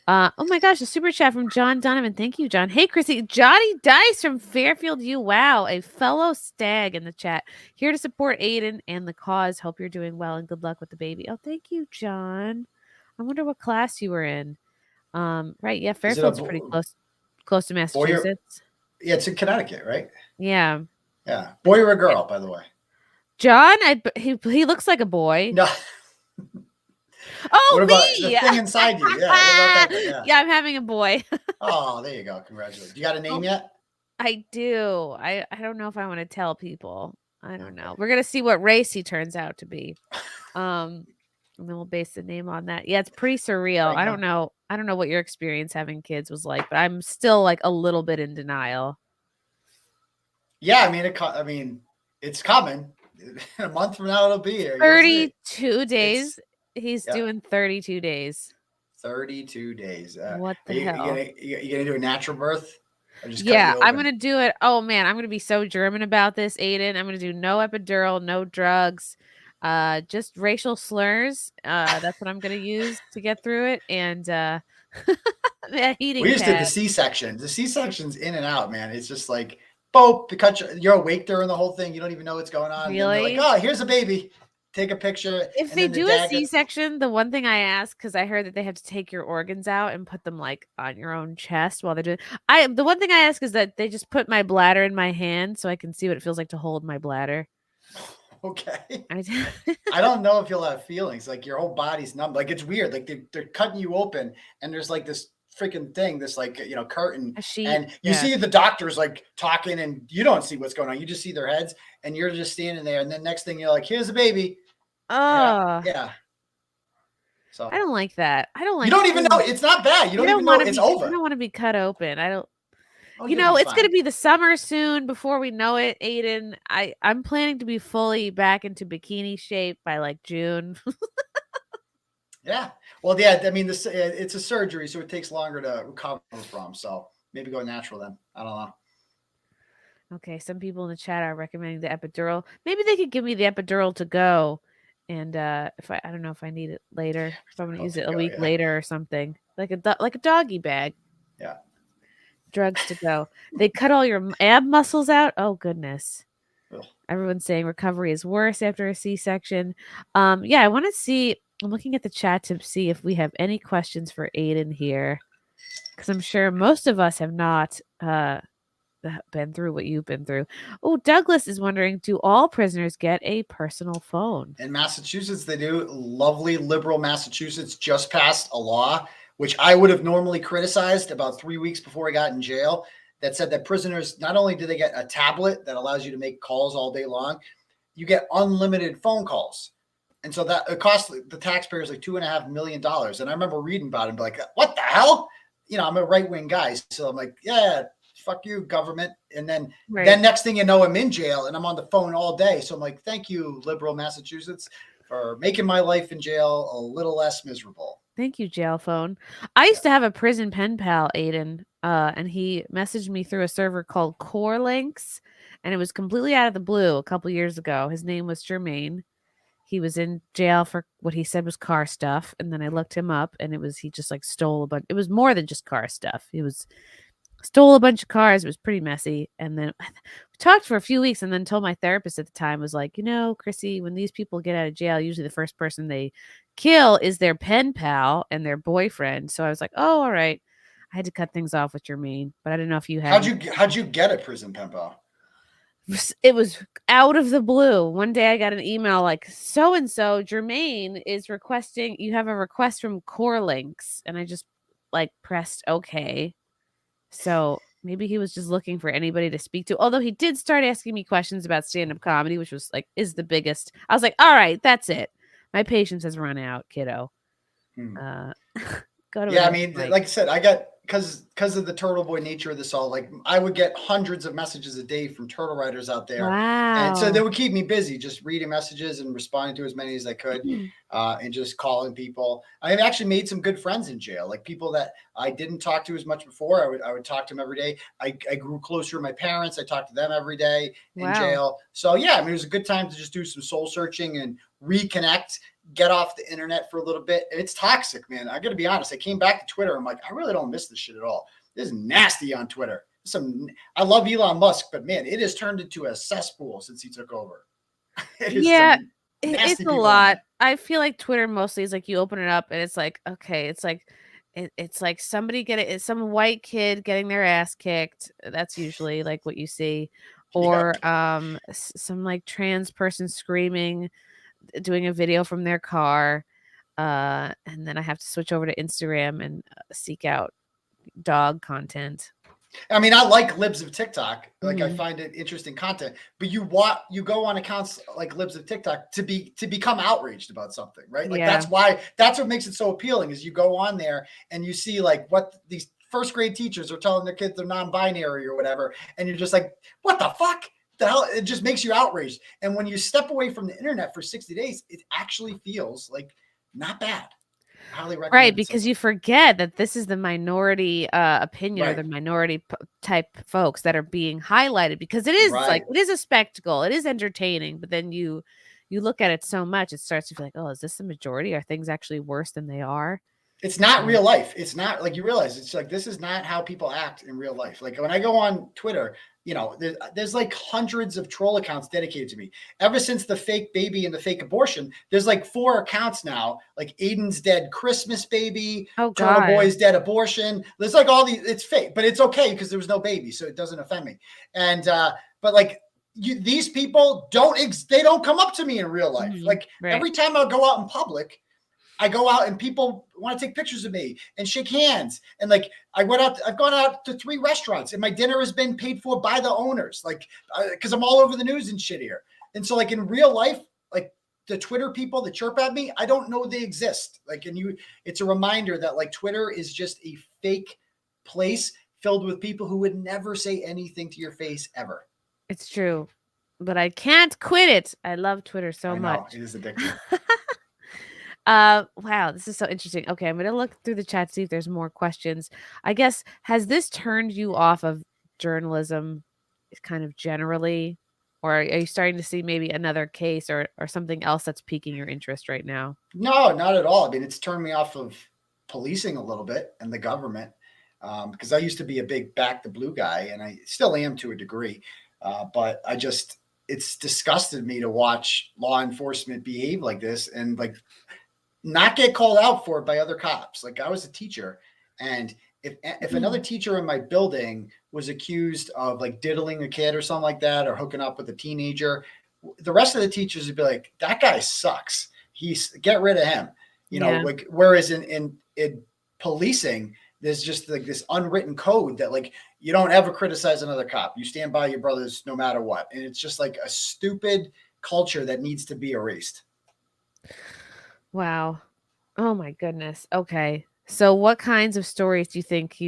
Oh my gosh, a super chat from John Donovan. Thank you, John. Hey, Chrissy. Johnny Dice from Fairfield, wow, a fellow stag in the chat. Here to support Aidan and the cause. Hope you're doing well and good luck with the baby. Oh, thank you, John. I wonder what class you were in. Right, yeah, Fairfield's pretty close to Massachusetts. Yeah, it's in Connecticut, right? Yeah. Yeah. Boy or a girl, by the way? John, he looks like a boy. No. Oh, what about me? The thing inside you? Yeah. What about that? Yeah, I'm having a boy. Oh, there you go. Congratulations. You got a name yet? I do. I don't know if I want to tell people. I don't know. We're gonna see what race he turns out to be. And then we'll base the name on that. Yeah, it's pretty surreal. I don't know what your experience having kids was like, but I'm still like a little bit in denial. Yeah, I mean, it's coming. A month from now, it'll be here. 32 days. He's doing 32 days. 32 days. What the hell? You gonna do a natural birth? I'm gonna do it. Oh man, I'm gonna be so German about this, Aidan. I'm gonna do no epidural, no drugs, just racial slurs. That's what I'm gonna use to get through it. And heating. We just did the C-section. The C-section's in and out, man. It's just like, boop, because you're awake during the whole thing. You don't even know what's going on. Really? Like, oh, here's a baby. Take a picture. If they do a C-section, the one thing I ask, because I heard that they have to take your organs out and put them like on your own chest while they're doing. The one thing I ask is that they just put my bladder in my hand so I can see what it feels like to hold my bladder. Okay. I don't know if you'll have feelings. Like your whole body's numb. Like it's weird. Like they're cutting you open and there's like this freaking thing, this like, curtain. And you see the doctors like talking and you don't see what's going on. You just see their heads and you're just standing there. And then next thing you're like, here's a baby. Oh. Yeah. So I don't like that. You don't even know. It's not bad. You don't even know it's over. I don't want to be cut open. I don't. It's going to be the summer soon. Before we know it, Aidan, I'm planning to be fully back into bikini shape by like June. Yeah. Well, yeah. I mean, it's a surgery, so it takes longer to recover from. So maybe go natural then. I don't know. Okay. Some people in the chat are recommending the epidural. Maybe they could give me the epidural to go. And if I don't know if I need it later, if I'm going to use it a week later or something, like a doggy bag. Yeah. Drugs to go. They cut all your ab muscles out. Oh goodness. Ugh. Everyone's saying recovery is worse after a C-section. I want to see. I'm looking at the chat to see if we have any questions for Aidan here, because I'm sure most of us have not been through what you've been through. Oh, Douglas is wondering, do all prisoners get a personal phone? In Massachusetts, they do. Lovely liberal Massachusetts just passed a law, which I would have normally criticized about 3 weeks before I got in jail, that said that prisoners, not only do they get a tablet that allows you to make calls all day long, you get unlimited phone calls. And so that it costs the taxpayers like $2.5 million. And I remember reading about it and be like, what the hell? I'm a right-wing guy. So I'm like, yeah, fuck you, government. And then next thing you know, I'm in jail and I'm on the phone all day. So I'm like, thank you, liberal Massachusetts, for making my life in jail a little less miserable. Thank you, jail phone. I used to have a prison pen pal, Aidan, and he messaged me through a server called Core Links, and it was completely out of the blue a couple years ago. His name was Jermaine. He was in jail for what he said was car stuff, and then I looked him up, and he just like stole a bunch. It was more than just car stuff. He stole a bunch of cars. It was pretty messy, and then we talked for a few weeks, and then told my therapist at the time, was like, Chrissy, when these people get out of jail, usually the first person they kill is their pen pal and their boyfriend. So I was like, oh, all right. I had to cut things off with Jermaine, but I didn't know if you had. How'd you get a prison pen pal? It was out of the blue. One day I got an email like, so-and-so, Jermaine is requesting, you have a request from Core Links. And I just like pressed okay. So maybe he was just looking for anybody to speak to. Although he did start asking me questions about stand-up comedy, which was like, is the biggest. I was like, all right, that's it. My patience has run out, kiddo. Go to I mean, like I said, I got because of the Turtle Boy nature of this all, like I would get hundreds of messages a day from turtle writers out there. Wow. And so they would keep me busy just reading messages and responding to as many as I could, and just calling people. I've actually made some good friends in jail, like people that I didn't talk to as much before. I would talk to them every day. I grew closer to my parents. I talked to them every day in jail. So yeah, I mean, it was a good time to just do some soul searching and reconnect, get off the internet for a little bit. It's toxic, man. I got to be honest. I came back to Twitter. I'm like, I really don't miss this shit at all. This is nasty on Twitter. I love Elon Musk, but man, it has turned into a cesspool since he took over. It's a lot. I feel like Twitter mostly is like you open it up and it's like, okay, it's like somebody some white kid getting their ass kicked. That's usually like what you see, or some like trans person screaming, doing a video from their car, and then I have to switch over to Instagram and seek out dog content. I mean, I like libs of TikTok. Like I find it interesting content, but you go on accounts like libs of TikTok to become outraged about something, right? Like that's what makes it so appealing is you go on there and you see like what these first grade teachers are telling their kids they're non-binary or whatever. And you're just like, what the fuck? The hell? It just makes you outraged. And when you step away from the internet for 60 days, it actually feels like not bad. Highly recommend. Right, because you forget that this is the minority opinion or the minority type folks that are being highlighted, because it is like it is a spectacle, it is entertaining, but then you look at it so much, it starts to feel like, oh, is this the majority? Are things actually worse than they are? It's not real life. It's not like you realize it's like this is not how people act in real life. Like when I go on Twitter, there's like hundreds of troll accounts dedicated to me. Ever since the fake baby and the fake abortion, there's like 4 accounts now, like Aidan's dead Christmas baby, Turtle Boy's dead abortion. There's like all these, it's fake, but it's okay because there was no baby, so it doesn't offend me. And but like these people they don't come up to me in real life. Like every time I go out in public, I go out and people want to take pictures of me and shake hands. And like, I've gone out to 3 restaurants and my dinner has been paid for by the owners, like, cause I'm all over the news and shit here. And so like in real life, like the Twitter people that chirp at me, I don't know they exist. Like, it's a reminder that like Twitter is just a fake place filled with people who would never say anything to your face ever. It's true, but I can't quit it. I love Twitter so much. It is addictive. Wow, this is so interesting. Okay, I'm going to look through the chat to see if there's more questions. I guess, has this turned you off of journalism kind of generally? Or are you starting to see maybe another case or something else that's piquing your interest right now? No, not at all. I mean, it's turned me off of policing a little bit and the government, because I used to be a big back the blue guy, and I still am to a degree. But it's disgusted me to watch law enforcement behave like this and like not get called out for it by other cops. Like I was a teacher, and if another teacher in my building was accused of like diddling a kid or something like that, or hooking up with a teenager, the rest of the teachers would be like, that guy sucks. Get rid of him. Like, whereas in policing, there's just like this unwritten code that like, you don't ever criticize another cop. You stand by your brothers no matter what. And it's just like a stupid culture that needs to be erased. Wow. Oh my goodness. Okay. So what kinds of stories do you think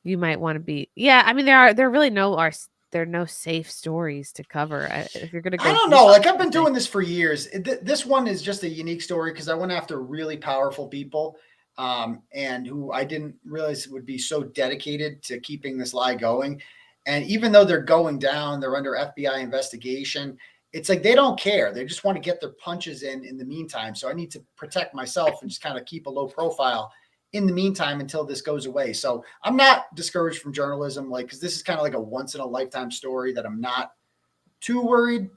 you might want to be. Yeah, I mean, there are no safe stories to cover. If you're gonna go, I don't know. Like I've been doing this for years. This one is just a unique story because I went after really powerful people, and who I didn't realize would be so dedicated to keeping this lie going. And even though they're going down, they're under FBI investigation. It's like they don't care. They just want to get their punches in the meantime. So I need to protect myself and just kind of keep a low profile in the meantime until this goes away. So I'm not discouraged from journalism, like, because this is kind of like a once in a lifetime story that I'm not too worried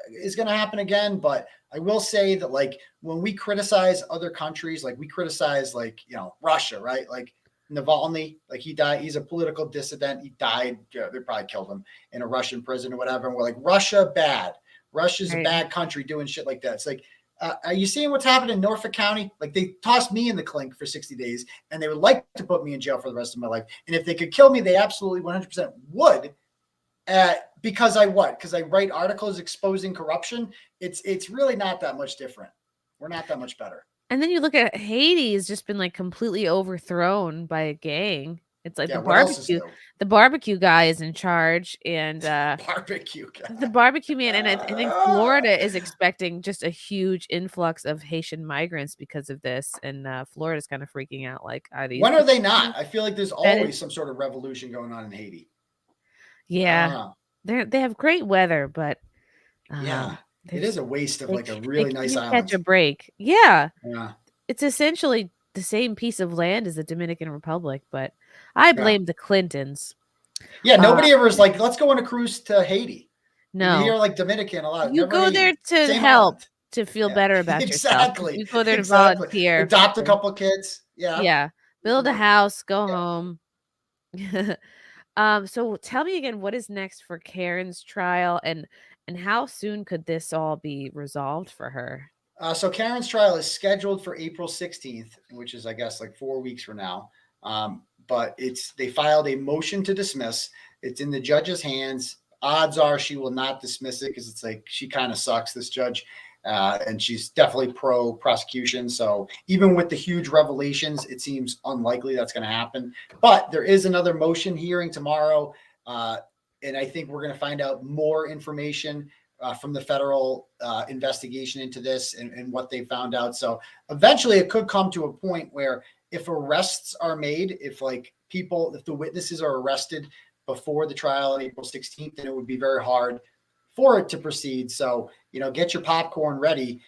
is going to happen again. But I will say that, like, when we criticize other countries, like we criticize, like, Russia, right? Like Navalny, like he died. He's a political dissident. He died. They probably killed him in a Russian prison or whatever. And we're like, Russia, bad. Russia's a bad country doing shit like that. It's like, are you seeing what's happened in Norfolk County? Like they tossed me in the clink for 60 days and they would like to put me in jail for the rest of my life. And if they could kill me, they absolutely 100% would. Because I write articles exposing corruption. It's really not that much different. We're not that much better. And then you look at Haiti has just been like completely overthrown by a gang. It's like the barbecue guy is in charge, and the barbecue man. And I think Florida is expecting just a huge influx of Haitian migrants because of this. And Florida's kind of freaking out. Like, when are they not? I feel like there's always some sort of revolution going on in Haiti. Yeah, they have great weather, but it is a waste of like a really nice island. Catch a break. Yeah, it's essentially the same piece of land as the Dominican Republic, but I blame the Clintons. Yeah, nobody ever is like, let's go on a cruise to Haiti. No, you're like Dominican a lot. You go there to help, to feel better about yourself. Exactly. You go there to volunteer, adopt a couple kids. Yeah, build a house, go home. So tell me again, what is next for Karen's trial, and how soon could this all be resolved for her? So Karen's trial is scheduled for April 16th, which is, I guess, like 4 weeks from now. But they filed a motion to dismiss. It's in the judge's hands. Odds are she will not dismiss it because it's like she kind of sucks, this judge. And she's definitely pro prosecution. So even with the huge revelations, it seems unlikely that's going to happen. But there is another motion hearing tomorrow. And I think we're going to find out more information from the federal investigation into this and what they found out. So eventually it could come to a point where if arrests are made, if the witnesses are arrested before the trial on April 16th, then it would be very hard for it to proceed. So, get your popcorn ready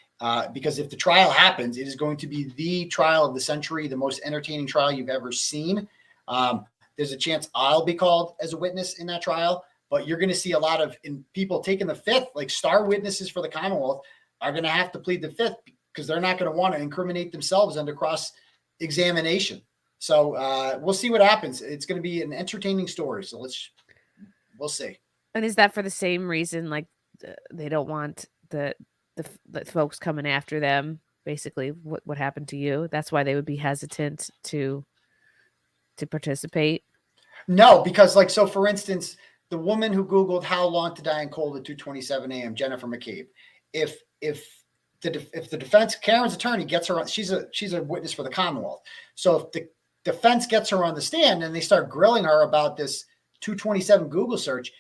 because if the trial happens, it is going to be the trial of the century, the most entertaining trial you've ever seen. There's a chance I'll be called as a witness in that trial, but you're going to see a lot of people taking the fifth, like star witnesses for the Commonwealth are going to have to plead the fifth because they're not going to want to incriminate themselves under cross-examination. So we'll see what happens. It's going to be an entertaining story. So we'll see. And is that for the same reason? Like they don't want the folks coming after them, basically what happened to you? That's why they would be hesitant to participate? No, because so for instance, the woman who Googled how long to die in cold at 2:27 a.m., Jennifer McCabe, if the defense, Karen's attorney gets her on, she's a witness for the Commonwealth. So if the defense gets her on the stand and they start grilling her about this 2:27 Google search,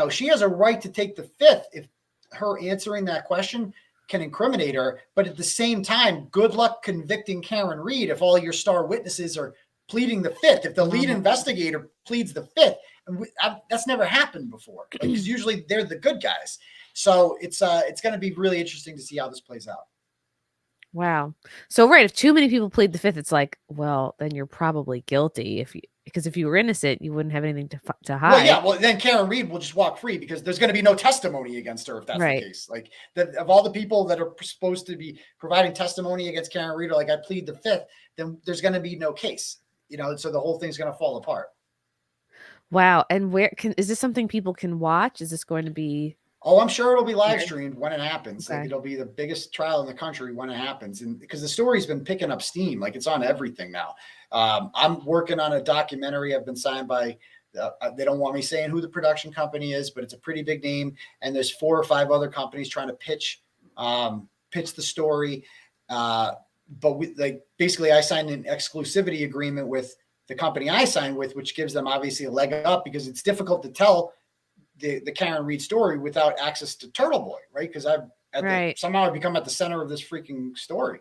she has a right to take the fifth if her answering that question can incriminate her. But at the same time, good luck convicting Karen Read if all your star witnesses are pleading the fifth. If the lead investigator pleads the fifth, and that's never happened before because usually they're the good guys. So it's going to be really interesting to see how this plays out. Wow. So if too many people plead the fifth, it's like, well, then you're probably guilty because if you were innocent, you wouldn't have anything to hide. Well, yeah. Well, then Karen Read will just walk free because there's going to be no testimony against her if that's the case. Like of all the people that are supposed to be providing testimony against Karen Read, I plead the fifth, then there's going to be no case. So the whole thing's going to fall apart. Wow. And is this something people can watch? Is this going to be? Oh, I'm sure it'll be live streamed when it happens. Okay. It'll be the biggest trial in the country when it happens. And because the story's been picking up steam, it's on everything now. I'm working on a documentary. I've been signed by, they don't want me saying who the production company is, but it's a pretty big name. And there's 4 or 5 other companies trying to pitch the story. But basically I signed an exclusivity agreement with the company I signed with, which gives them obviously a leg up because it's difficult to tell the Karen Reed story without access to Turtle Boy, right? Because somehow I've become at the center of this freaking story.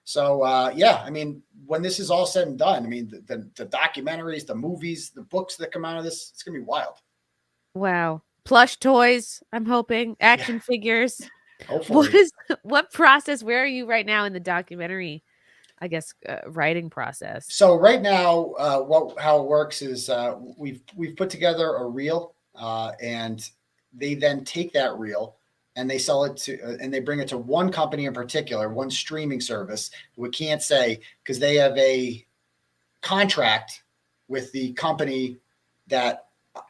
So yeah, I mean, when this is all said and done, I mean, the documentaries, the movies, the books that come out of this, it's gonna be wild. Wow. Plush toys, I'm hoping, action figures. Hopefully. What process? Where are you right now in the documentary? I guess writing process. So right now, how it works is we've put together a reel, and they then take that reel and they sell it to, and they bring it to one company in particular, one streaming service. We can't say because they have a contract with the company that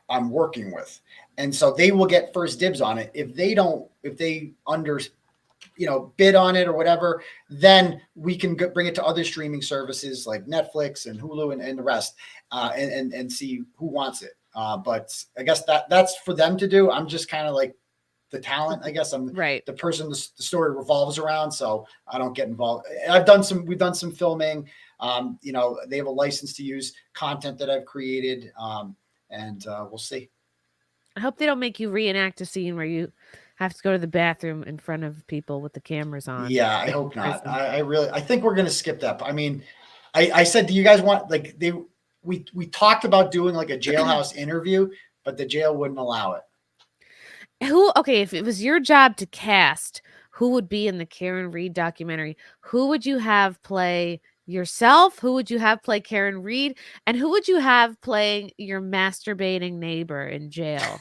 I'm working with, and so they will get first dibs on it. If they bid on it or whatever, then we can bring it to other streaming services like Netflix and Hulu and the rest, and see who wants it. But I guess that's for them to do. I'm just kind of like the talent. I guess I'm the person the story revolves around, so I don't get involved. We've done some filming. They have a license to use content that I've created, and we'll see. I hope they don't make you reenact a scene where you have to go to the bathroom in front of people with the cameras on. Yeah, I hope not. I think we're going to skip that. I mean, I said, do you guys want, like, we talked about doing like a jailhouse interview, but the jail wouldn't allow it. If it was your job to cast, who would be in the Karen Reed documentary? Who would you have play yourself? Who would you have play Karen Reed? And who would you have playing your masturbating neighbor in jail?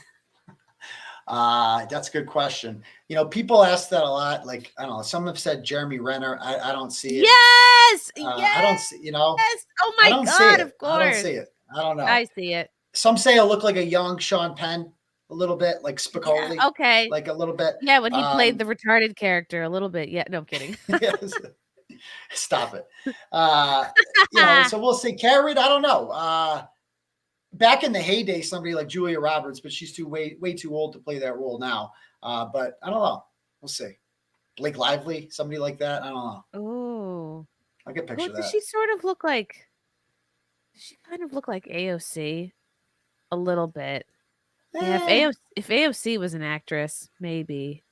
That's a good question. People ask that a lot. Like, I don't know. Some have said Jeremy Renner. I don't see it. Yes. I don't see. Yes. Oh my God! Of course. I don't see it. I don't know. I see it. Some say I look like a young Sean Penn, a little bit like Spicoli. Yeah, okay. Like a little bit. Yeah, when he played the retarded character a little bit. Yeah. No, I'm kidding. Yes. Stop it. So we'll see. Karen, I don't know. Back in the heyday, somebody like Julia Roberts, but she's way too old to play that role now. But I don't know. We'll see. Blake Lively, somebody like that. I don't know. Oh, I can picture that. Does she sort of look like? She kind of looked like AOC, a little bit. Yeah, if AOC was an actress, maybe.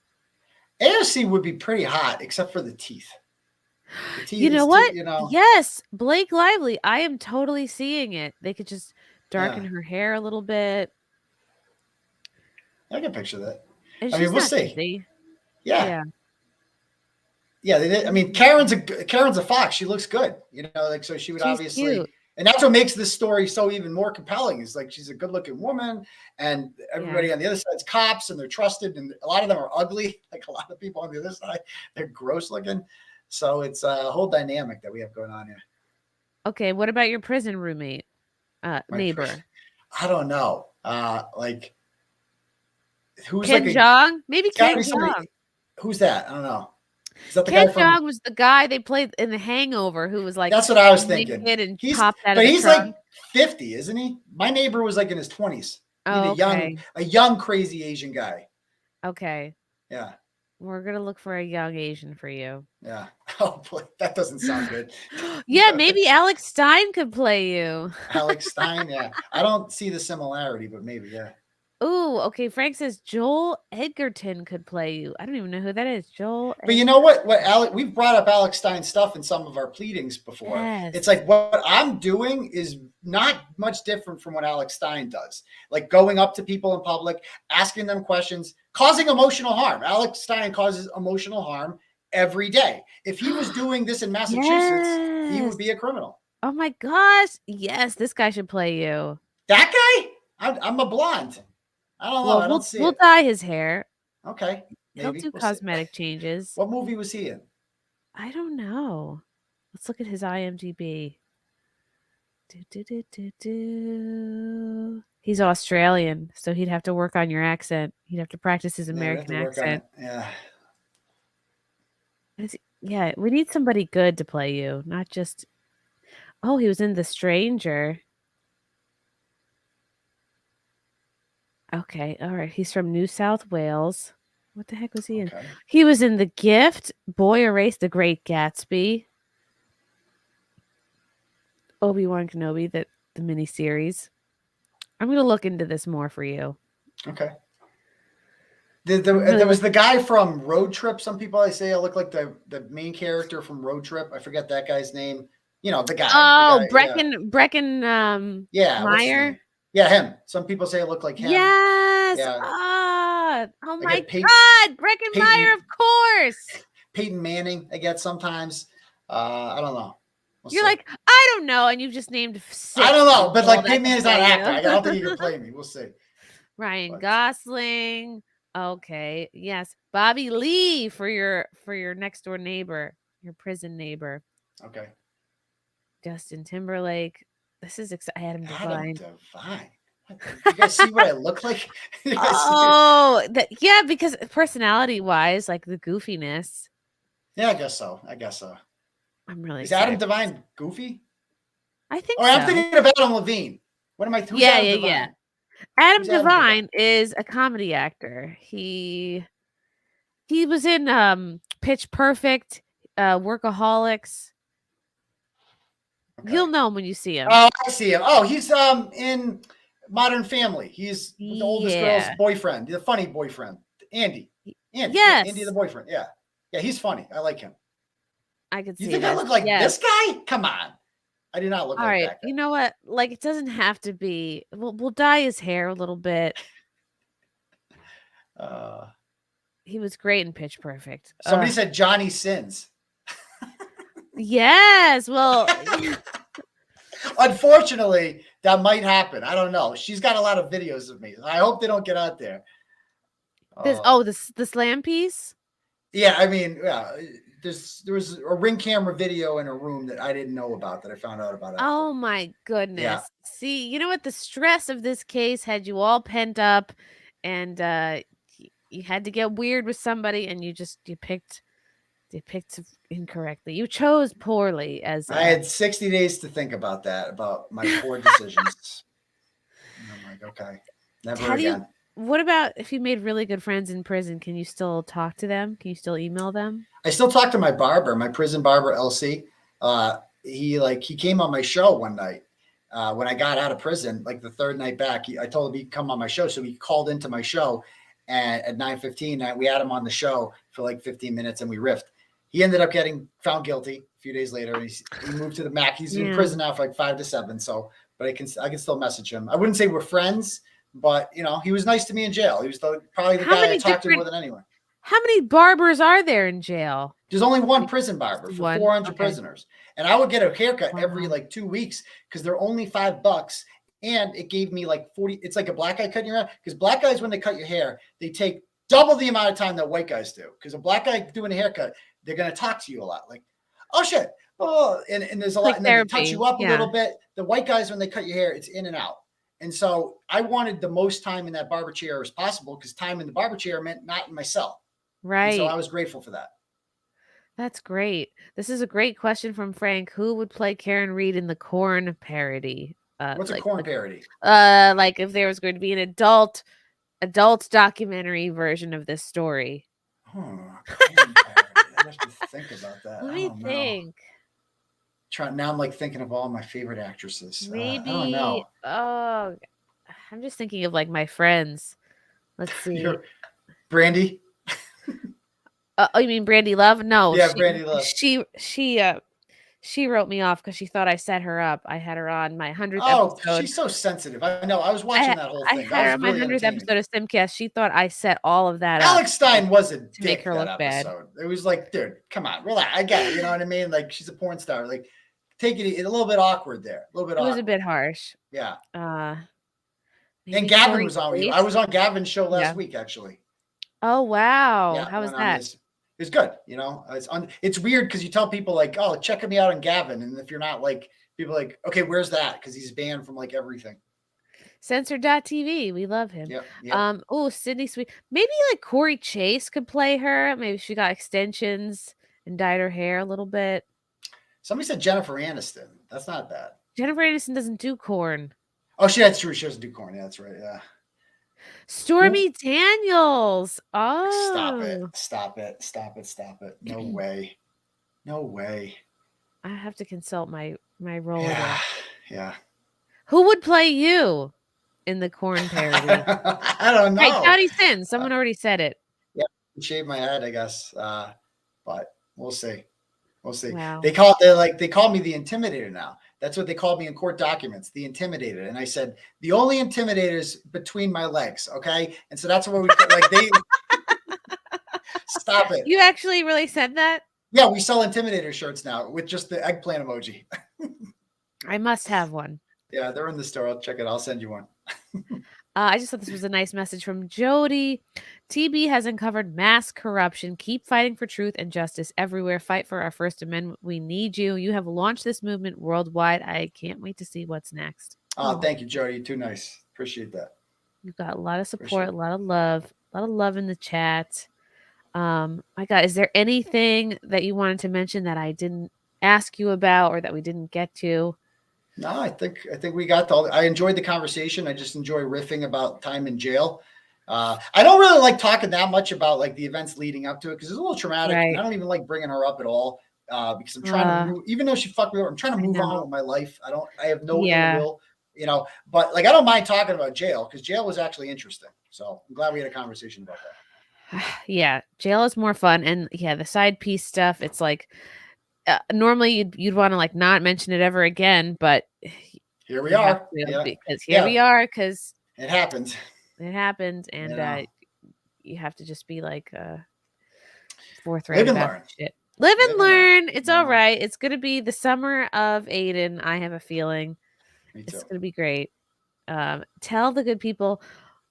AOC would be pretty hot, except for the teeth. You know what? Yes, Blake Lively. I am totally seeing it. They could just darken her hair a little bit. I can picture that. And we'll see. Yeah. I mean, Karen's a fox. She looks good. So she would obviously. Cute. And that's what makes this story so even more compelling. Is like she's a good-looking woman, and everybody on the other side is cops, and they're trusted, and a lot of them are ugly. Like a lot of people on the other side, they're gross looking. So it's a whole dynamic that we have going on here. Okay, what about your prison roommate, neighbor? I don't know. Who's Ken Jeong? Maybe Ken Jeong. Who's that? I don't know. Is that the Ken guy from? Jeong was the guy they played in The Hangover, who was like. That's what I was thinking. And he's like 50, isn't he? My neighbor was like in his 20s. Oh, a young crazy Asian guy. Okay. Yeah. We're gonna look for a young Asian for you. Yeah. Oh boy, that doesn't sound good. Yeah, maybe Alex Stein could play you. Alex Stein, yeah. I don't see the similarity, but maybe, yeah. Ooh, okay. Frank says Joel Edgerton could play you. I don't even know who that is. Joel. But you know what? We've brought up Alex Stein stuff in some of our pleadings before. Yes. It's like what I'm doing is not much different from what Alex Stein does. Like going up to people in public, asking them questions, causing emotional harm. Alex Stein causes emotional harm every day. If he was doing this in Massachusetts, he would be a criminal. Oh my gosh. Yes, this guy should play you. That guy? I'm a blonde. I don't know. I don't see it. We'll dye his hair. Okay. Maybe. He'll do cosmetic changes. What movie was he in? I don't know. Let's look at his IMDb. He's Australian, so he'd have to work on your accent. He'd have to practice his American accent. Yeah. Yeah, we need somebody good to play you, not just. Oh, he was in The Stranger. Okay, all right. He's from New South Wales. What the heck was he in? He was in The Gift, Boy Erased, The Great Gatsby, Obi-Wan Kenobi. the miniseries. I'm gonna look into this more for you. Okay. There was the guy from Road Trip. Some people I say I look like the main character from Road Trip. I forget that guy's name. You know, the guy. Oh, the guy, Brecken yeah, what's his Meyer. name? Yeah, him. Some people say I look like him. Yes. Yeah. Oh my God, Brecken Meyer, of course. Peyton Manning, I get sometimes. I don't know. You're like, I don't know, and you've just named 6. I don't know, but like Peyton Manning's not an actor. I don't think you can play me. We'll see. Ryan Gosling. Okay. Yes. Bobby Lee for your next door neighbor, your prison neighbor. Okay. Justin Timberlake. This is Adam Devine. You guys see what I look like? Yeah, because personality wise, like the goofiness. Yeah, I guess so. I'm really Is Adam Devine goofy? I think so. I'm thinking of Adam Levine. What am I? Who's Adam Devine? Yeah. Adam Devine is a comedy actor. He was in Pitch Perfect, Workaholics. Okay. You'll know him when you see him. Oh, I see him. Oh, he's in Modern Family. He's the oldest girl's boyfriend, the funny boyfriend, Andy. Yes. Andy the boyfriend. Yeah. Yeah, he's funny. I like him. I could see. You think I look like this guy? Come on. I do not look like that guy. You know what? Like, it doesn't have to be. We'll dye his hair a little bit. He was great in Pitch Perfect. Somebody said Johnny Sins. Yes. Well, unfortunately, that might happen. I don't know. She's got a lot of videos of me. I hope they don't get out there. The slam piece? Yeah, I mean, yeah. There was a Ring camera video in a room that I didn't know about that I found out about. Oh my goodness. Yeah. See, you know what? The stress of this case had you all pent up, and you had to get weird with somebody, and you picked incorrectly. You chose poorly. I had 60 days to think about that, about my poor decisions. I'm like, okay, never again. What about if you made really good friends in prison? Can you still talk to them? Can you still email them? I still talk to my barber, my prison barber, LC. He came on my show one night when I got out of prison, like the third night back. I told him he'd come on my show. So he called into my show at 9:15. We had him on the show for like 15 minutes and we riffed. He ended up getting found guilty a few days later. And he moved to the MAC. He's in prison now for like 5 to 7. So, but I can still message him. I wouldn't say we're friends, but you know, he was nice to me in jail. He was probably the guy I talked to more than anyone. How many barbers are there in jail? There's only one prison barber for 400 prisoners. And I would get a haircut every like 2 weeks because they're only $5. And it gave me like 40. It's like a black guy cutting your hair. Because black guys, when they cut your hair, they take double the amount of time that white guys do. Because a black guy doing a haircut, they're going to talk to you a lot. Like, oh, shit. Oh, and there's a lot. And then they touch you up a little bit. The white guys, when they cut your hair, it's in and out. And so I wanted the most time in that barber chair as possible because time in the barber chair meant not in my cell. Right. And so I was grateful for that. That's great. This is a great question from Frank. Who would play Karen Reed in the Korn parody? What's a Korn parody? Like if there was going to be an adult documentary version of this story. I have to think about that. Let me think. Now I'm like thinking of all my favorite actresses. Maybe. I don't know. Oh, I'm just thinking of like my friends. Let's see. Brandy. Oh, you mean Brandy Love? No. Yeah, Brandy Love. She wrote me off because she thought I set her up. I had her on my 100th episode. Oh, she's so sensitive. I know. I was watching that whole thing. I had her on my 100th episode of Simcast. She thought I set all of that up. Alex Stein was a dick to make her look bad. It was like, dude, come on, relax. I get it. You know what I mean? Like she's a porn star. Like take it a little bit awkward there. A little bit. It was a bit harsh. Yeah. And Gavin was on with you. I was on Gavin's show last week, actually. Oh wow! Yeah, how was that? It's good. You know, it's weird because you tell people like, oh, check me out on Gavin. And if you're not like, people are like, okay, where's that? Because he's banned from like everything. Censor.tv. We love him. Yep. Oh, Sydney Sweet. Maybe like Corey Chase could play her. Maybe she got extensions and dyed her hair a little bit. Somebody said Jennifer Aniston. That's not bad. Jennifer Aniston doesn't do Korn. Oh, that's true. She doesn't do Korn. Yeah, that's right. Yeah. Stormy Daniels. Oh, Stop it. No way. I have to consult my Rolodex. Yeah. Who would play you in the corn parody? I don't know. Right, Johnny Sins. Someone already said it. Yeah, shave my head, I guess. But we'll see. We'll see. Wow. They call me the Intimidator now. That's what they called me in court documents, the Intimidator. And I said the only intimidators between my legs. Okay, and so that's what we like. They stop it. You actually really said that? Yeah, we sell Intimidator shirts now with just the eggplant emoji. I must have one. Yeah, they're in the store. I'll check it. I'll send you one. I just thought this was a nice message from Jody. TB has uncovered mass corruption. Keep fighting for truth and justice everywhere. Fight for our First Amendment. We need you. You have launched this movement worldwide. I can't wait to see what's next. Oh, thank you, Jody. You're too nice. Appreciate that. You've got a lot of support, a lot of love in the chat. My God, is there anything that you wanted to mention that I didn't ask you about or that we didn't get to? No, I think we got I enjoyed the conversation. I just enjoy riffing about time in jail. I don't really like talking that much about like the events leading up to it because it's a little traumatic. Right. I don't even like bringing her up at all because I'm trying to move, even though she fucked me over, I'm trying to move on with my life. I have no ill will, but like I don't mind talking about jail because jail was actually interesting. So I'm glad we had a conversation about that. Yeah, jail is more fun, and the side piece stuff. It's like. Normally you'd want to like not mention it ever again, but here we are because we are because it happened. It happened, and you have to just be like forthright about shit. Live and learn. It's all right. It's gonna be the summer of Aidan. I have a feeling it's gonna be great. Tell the good people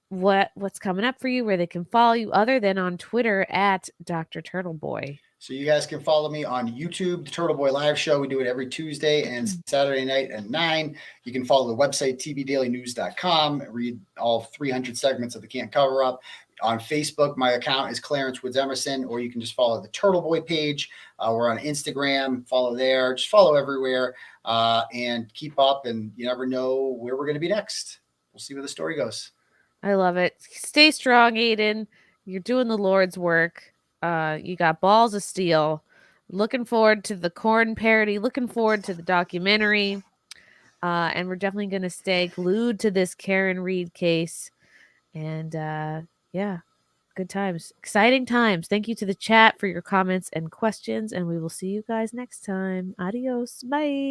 what's coming up for you, where they can follow you, other than on Twitter at Dr. Turtleboy. So you guys can follow me on YouTube, the Turtle Boy Live Show. We do it every Tuesday and Saturday night at 9. You can follow the website, tvdailynews.com, read all 300 segments of the Can't Cover Up. On Facebook, my account is Clarence Woods Emerson, or you can just follow the Turtle Boy page. We're on Instagram. Follow there. Just follow everywhere and keep up. And you never know where we're going to be next. We'll see where the story goes. I love it. Stay strong, Aidan. You're doing the Lord's work. You got balls of steel. Looking forward to the corn parody. Looking forward to the documentary. And we're definitely going to stay glued to this Karen Reed case. And good times. Exciting times. Thank you to the chat for your comments and questions. And we will see you guys next time. Adios. Bye.